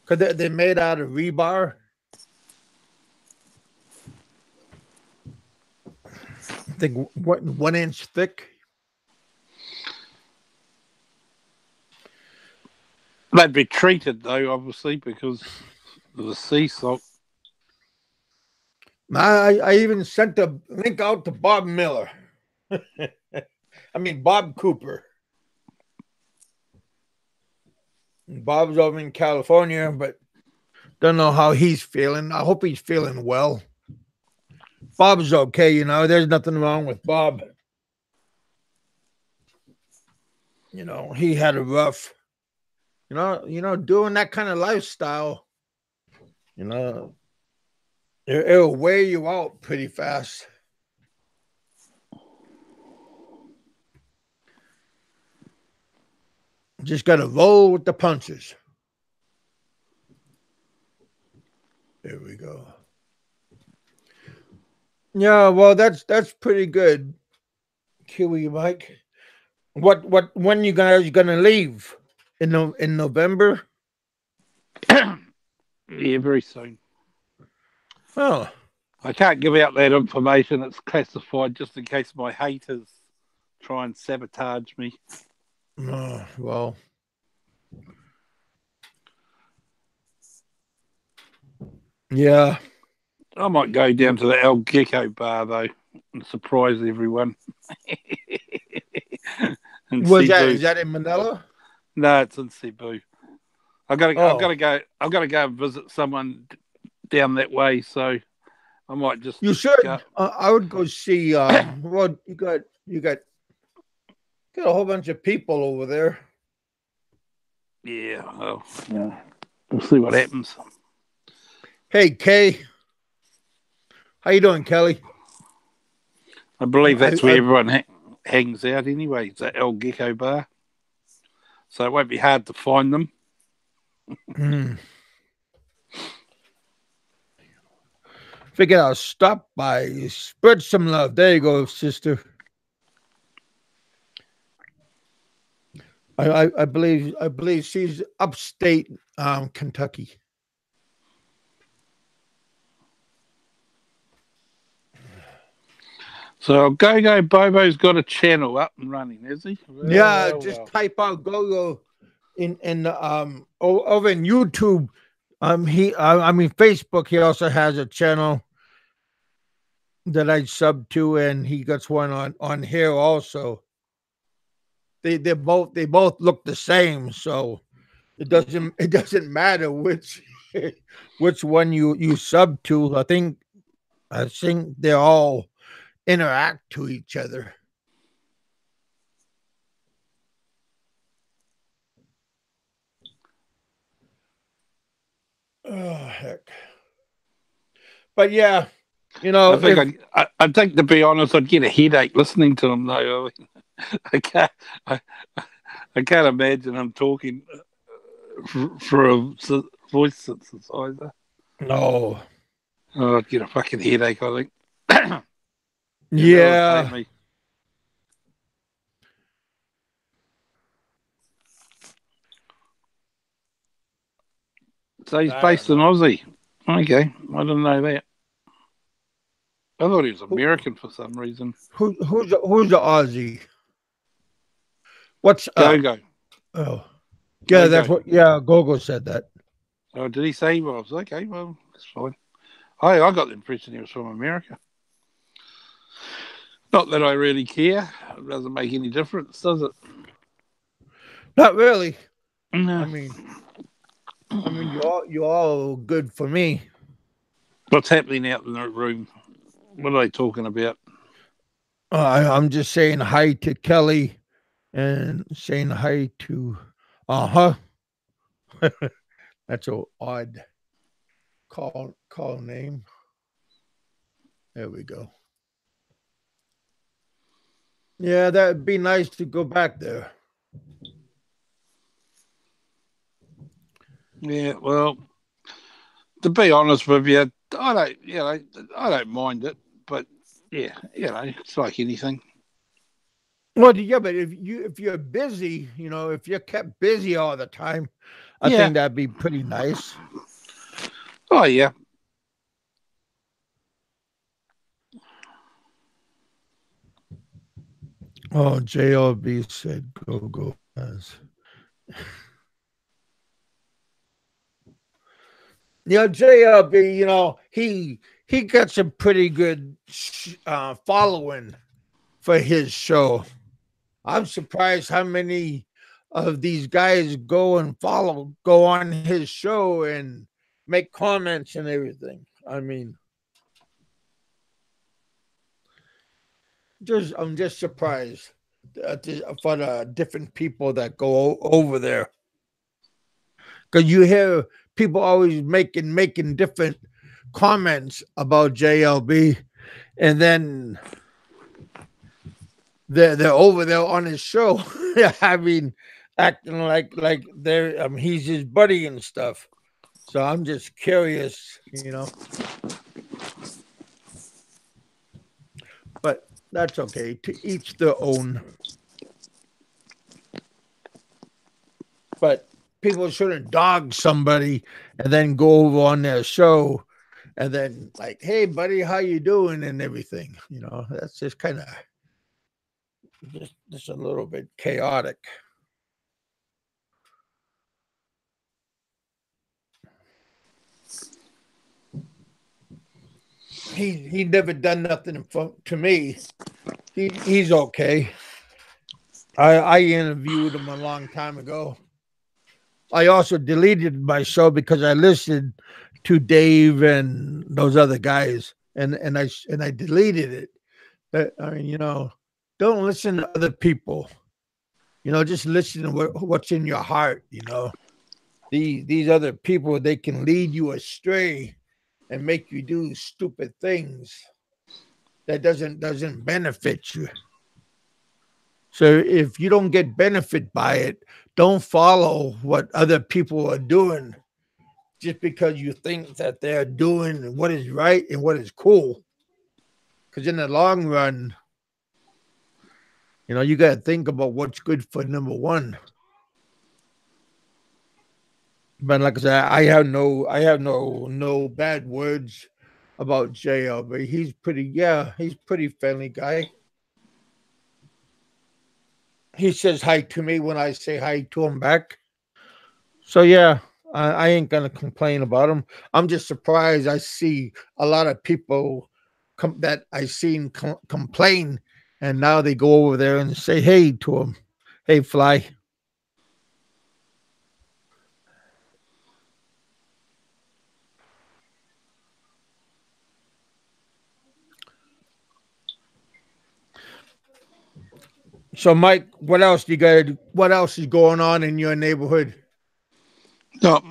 [SPEAKER 1] because they're made out of rebar. I think 1 inch thick.
[SPEAKER 2] They'd be treated though, obviously, because of the sea salt.
[SPEAKER 1] I even sent a link out to Bob Miller. I mean Bob Cooper. Bob's over in California, but don't know how he's feeling. I hope he's feeling well. Bob's okay, there's nothing wrong with Bob. He had a rough, doing that kind of lifestyle, it'll wear you out pretty fast. Just got to roll with the punches. There we go. Yeah, well, that's pretty good, Kiwi Mike. When you guys gonna leave? In November?
[SPEAKER 2] Yeah, very soon.
[SPEAKER 1] Oh,
[SPEAKER 2] I can't give out that information. It's classified just in case my haters try and sabotage me.
[SPEAKER 1] oh well. Yeah.
[SPEAKER 2] I might go down to the El Gecko bar though and surprise everyone. And
[SPEAKER 1] Was that?
[SPEAKER 2] Cebu.
[SPEAKER 1] Is that in Manila?
[SPEAKER 2] No, it's in Cebu. I've got
[SPEAKER 1] Oh,
[SPEAKER 2] to go. I've got to go and visit someone down that way. So I might just
[SPEAKER 1] you
[SPEAKER 2] go.
[SPEAKER 1] should. I would go see. Well, you got a whole bunch of people over there.
[SPEAKER 2] Yeah, well, yeah. We'll see what happens.
[SPEAKER 1] Hey, Kay, how you doing, Kelly?
[SPEAKER 2] I believe
[SPEAKER 1] I,
[SPEAKER 2] that's where
[SPEAKER 1] I
[SPEAKER 2] everyone hangs out anyway. It's at El Gecko bar, so it won't be hard to find them.
[SPEAKER 1] mm, figured I'll stop by, spread some love. There you go, sister. I believe she's upstate Kentucky.
[SPEAKER 2] So Go Go Bobo's got a channel up and running, has he? Well,
[SPEAKER 1] Yeah,
[SPEAKER 2] well,
[SPEAKER 1] just
[SPEAKER 2] well.
[SPEAKER 1] type out go in over in YouTube. I mean Facebook. He also has a channel that I sub to, and he got one on here also. They both look the same, so it doesn't matter which which one you sub to. I think they all interact to each other. Oh heck! But yeah,
[SPEAKER 2] I think
[SPEAKER 1] if
[SPEAKER 2] I think to be honest, I'd get a headache listening to him though. I can't. I, I can't imagine him talking for a voice synthesizer.
[SPEAKER 1] no,
[SPEAKER 2] Oh, I'd get a fucking headache. I think. It'd irritate
[SPEAKER 1] yeah,
[SPEAKER 2] me. So he's
[SPEAKER 1] I don't
[SPEAKER 2] based in
[SPEAKER 1] know
[SPEAKER 2] Aussie. Okay, I didn't know that. I thought he was
[SPEAKER 1] who
[SPEAKER 2] American for some reason.
[SPEAKER 1] who's the Aussie. What's
[SPEAKER 2] Go
[SPEAKER 1] up?
[SPEAKER 2] go
[SPEAKER 1] Oh, yeah,
[SPEAKER 2] go
[SPEAKER 1] that's
[SPEAKER 2] go.
[SPEAKER 1] what. Yeah, Gogo said that.
[SPEAKER 2] Oh, did he say he was? Okay, well, that's fine. I got the impression he was from America. Not that I really care. It doesn't make any difference, does it?
[SPEAKER 1] Not really. I
[SPEAKER 2] No.
[SPEAKER 1] mean, you all good for me.
[SPEAKER 2] What's happening out in the room? What are they talking about?
[SPEAKER 1] I'm just saying hi to Kelly and saying hi to. Uh huh. That's a odd call name. There we go. Yeah, that'd be nice to go back there.
[SPEAKER 2] Yeah, well, to be honest with you, I don't mind it, but yeah, it's like anything.
[SPEAKER 1] Well, yeah, but if you're busy, if you're kept busy all the time, I
[SPEAKER 2] Yeah.
[SPEAKER 1] think that'd be pretty nice.
[SPEAKER 2] Oh yeah.
[SPEAKER 1] Oh, JLB said go as. Yeah, JLB, he got some pretty good following for his show. I'm surprised how many of these guys go on his show and make comments and everything. I mean, I'm just surprised for the different people that go over there, because you hear people always making different comments about JLB, and then they're over there on his show. I mean, acting like they're he's his buddy and stuff. So I'm just curious. But that's okay. To each their own. But people shouldn't dog somebody and then go over on their show and then like, hey buddy, how you doing and everything. That's just kind of just a little bit chaotic. he never done nothing to me. He's okay. I interviewed him a long time ago. I also deleted my show because I listened to Dave and those other guys, and I deleted it. I mean, don't listen to other people. Just listen to what's in your heart. These other people, they can lead you astray and make you do stupid things that doesn't benefit you. So if you don't get benefit by it, don't follow what other people are doing just because you think that they're doing what is right and what is cool. Because in the long run, you got to think about what's good for number one. But like I said, I have no bad words about JL, but he's pretty friendly guy. He says hi to me when I say hi to him back. So yeah, I ain't gonna complain about him. I'm just surprised I see a lot of people that I seen complain, and now they go over there and say hey to him. Hey, Fly. So, Mike, what else you got? What else is going on in your neighborhood?
[SPEAKER 2] Not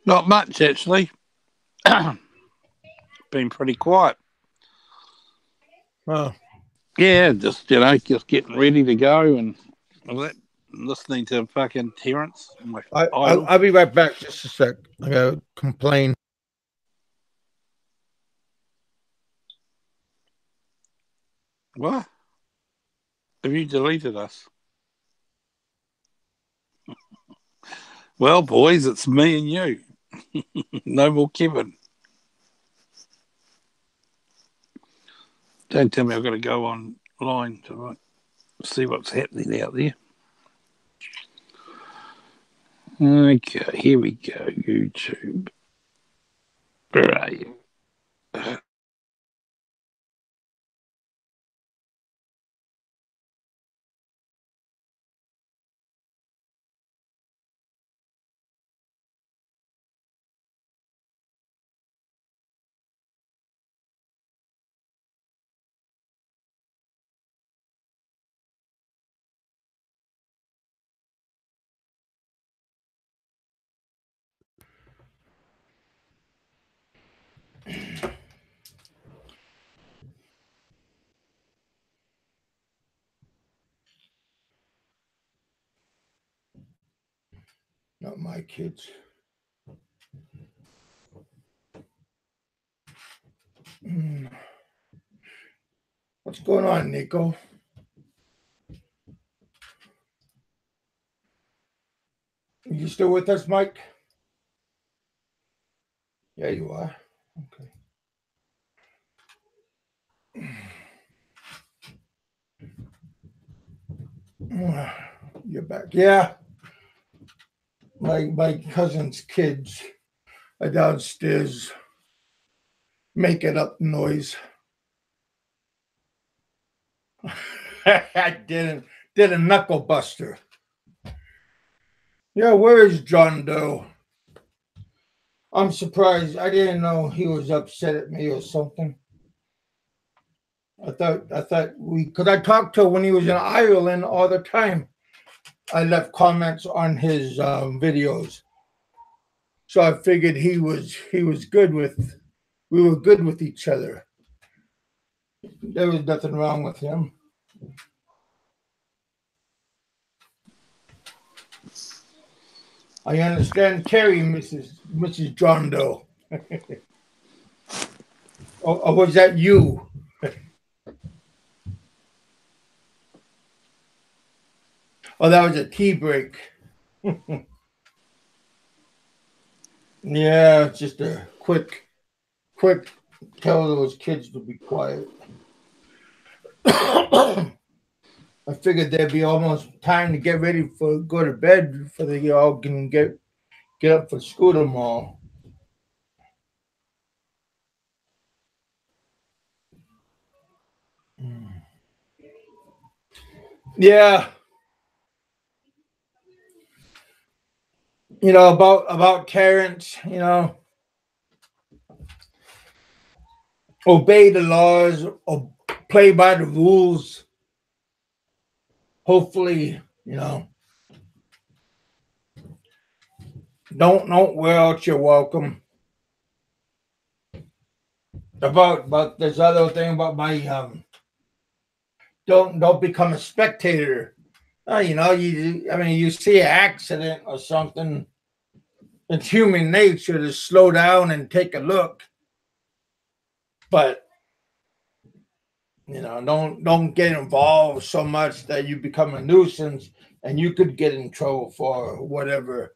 [SPEAKER 2] not much actually. Been pretty quiet.
[SPEAKER 1] Oh,
[SPEAKER 2] Yeah, just getting ready to go and all that. Listening to fucking Terrence, my idol.
[SPEAKER 1] I'll be right back. Just a sec. I gotta complain.
[SPEAKER 2] What? Have you deleted us? Well, boys, it's me and you. No more Kevin. Don't tell me I've got to go online to see what's happening out there. Okay, here we go. YouTube. Where are you?
[SPEAKER 1] Not my kids. What's going on, Nico? Are you still with us, Mike? Yeah, you are. Okay. You're back. Yeah. My cousin's kids are downstairs making up noise. I did a knuckle buster. Yeah, where is John Doe? I'm surprised. I didn't know he was upset at me or something. I thought because I talked to him when he was in Ireland all the time. I left comments on his videos, so I figured he was good with. We were good with each other. There was nothing wrong with him. I understand Terry, Mrs. John Doe. Or was that you? Oh, that was a tea break. Yeah, just a quick tell those kids to be quiet. I figured there'd be almost time to get ready for go to bed for they all can get up for school tomorrow. Yeah, about Terrence. Obey the laws, play by the rules. Hopefully, don't wear out your welcome. About this other thing about my don't become a spectator. You see an accident or something. It's human nature to slow down and take a look, but don't get involved so much that you become a nuisance and you could get in trouble for whatever.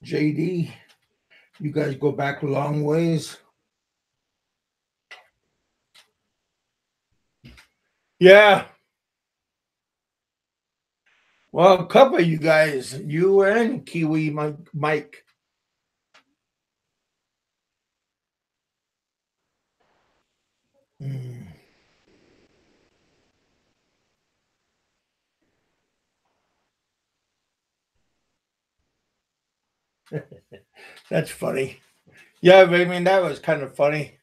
[SPEAKER 1] JD, you guys go back a long ways. Yeah. Well, a couple of you guys, you and Kiwi Mike. Mm. That's funny. Yeah, I mean that was kind of funny.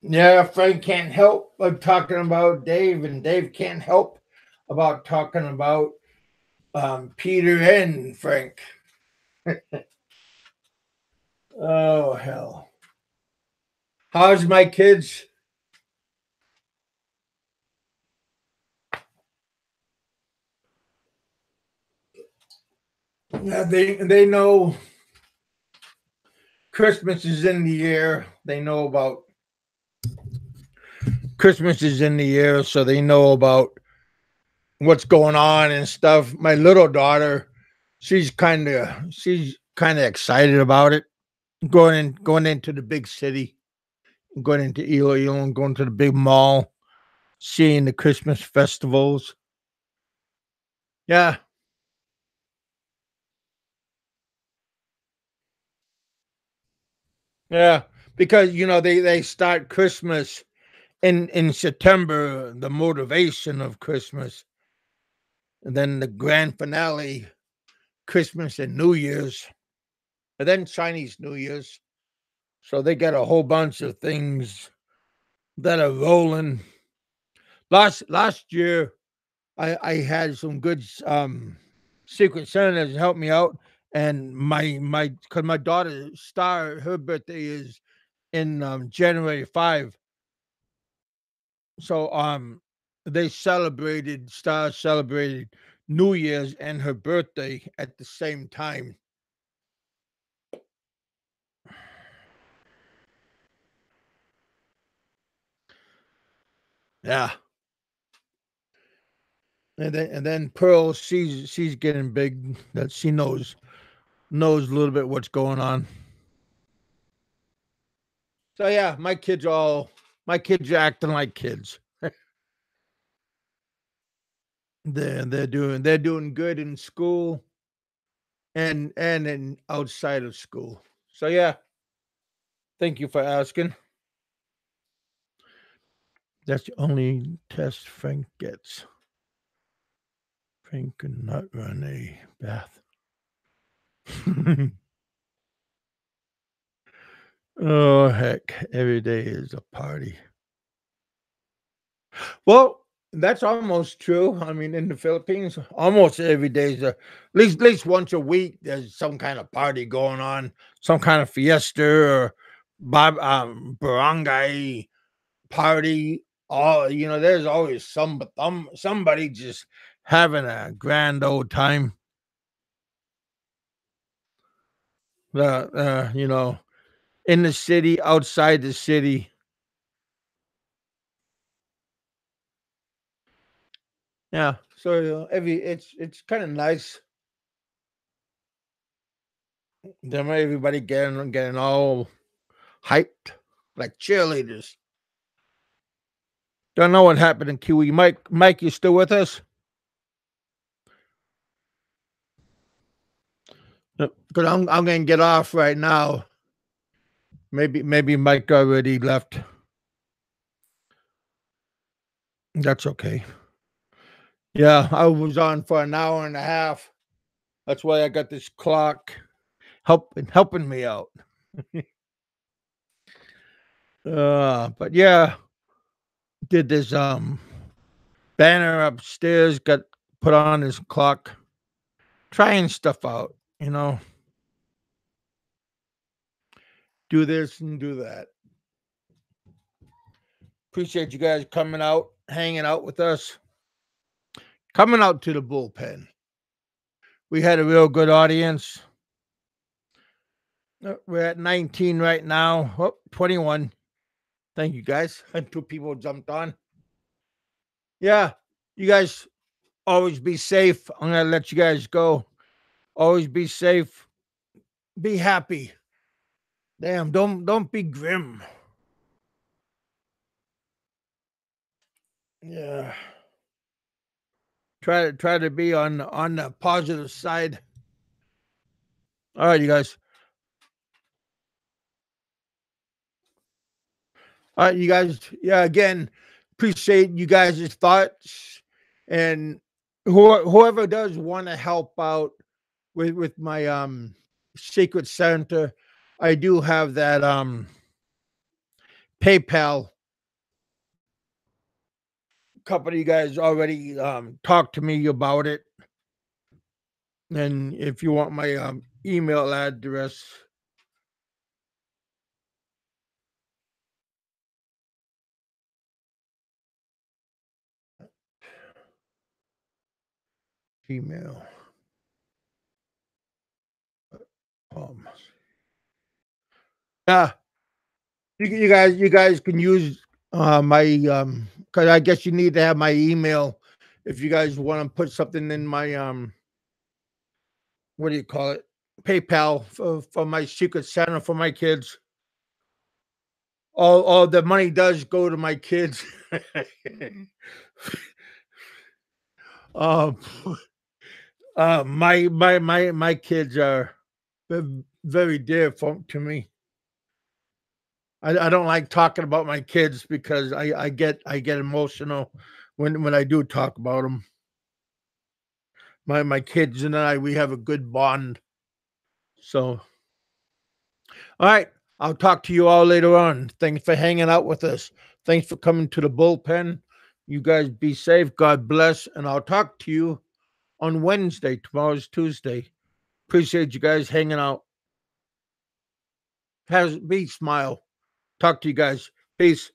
[SPEAKER 1] Yeah, Frank can't help but talking about Dave, and Dave can't help about talking about Peter and Frank. Oh hell! How's my kids? Yeah, they know Christmas is in the air. They know about Christmas is in the air, so they know about what's going on and stuff. My little daughter, she's kind of excited about it. Going into the big city, going into Iloilo and going to the big mall, seeing the Christmas festivals. Yeah, yeah. Because they start Christmas in September, the motivation of Christmas, and then the grand finale, Christmas and New Year's, and then Chinese New Year's. So they got a whole bunch of things that are rolling. Last year, I had some good Secret Santas help me out, and my because my daughter Star, her birthday is in January 5, so they celebrated Star celebrated New Year's and her birthday at the same time. Yeah, and then Pearl, she's getting big. That she knows a little bit what's going on. So yeah, my kids are acting like kids. They're doing good in school and in outside of school. So yeah, thank you for asking. That's the only test Frank gets. Frank could not run a bath. Oh heck, every day is a party. Well, that's almost true. I mean, in the Philippines, almost every day is at least once a week. There's some kind of party going on, some kind of fiesta or barangay party. All there's always somebody just having a grand old time. In the city, outside the city. Yeah. So every it's kind of nice. Then everybody getting all hyped like cheerleaders. Don't know what happened in Kiwi. Mike, you still with us? Because I'm gonna get off right now. Maybe Mike already left. That's okay. Yeah, I was on for an hour and a half. That's why I got this clock helping me out. But yeah, did this banner upstairs, got put on this clock, trying stuff out, do this and do that. Appreciate you guys coming out, hanging out with us, coming out to the bullpen. We had a real good audience. We're at 19 right now. Oh, 21. Thank you guys. 2 people jumped on. Yeah, you guys always be safe. I'm gonna let you guys go. Always be safe. Be happy. Damn, don't be grim. Yeah. Try to be on the positive side. All right, you guys. All right, you guys. Yeah, again, appreciate you guys' thoughts, and whoever does want to help out with my secret Santa, I do have that PayPal company. You guys already talked to me about it, and if you want my email address, email. Yeah, you guys can use my because I guess you need to have my email if you guys want to put something in my what do you call it, PayPal for my secret Santa for my kids. All the money does go to my kids. um, my kids are very dear to me. I don't like talking about my kids because I get emotional when I do talk about them. My kids and I, we have a good bond. So, all right, I'll talk to you all later on. Thanks for hanging out with us. Thanks for coming to the bullpen. You guys be safe. God bless, and I'll talk to you on Wednesday. Tomorrow's Tuesday. Appreciate you guys hanging out. Be smile. Talk to you guys. Peace.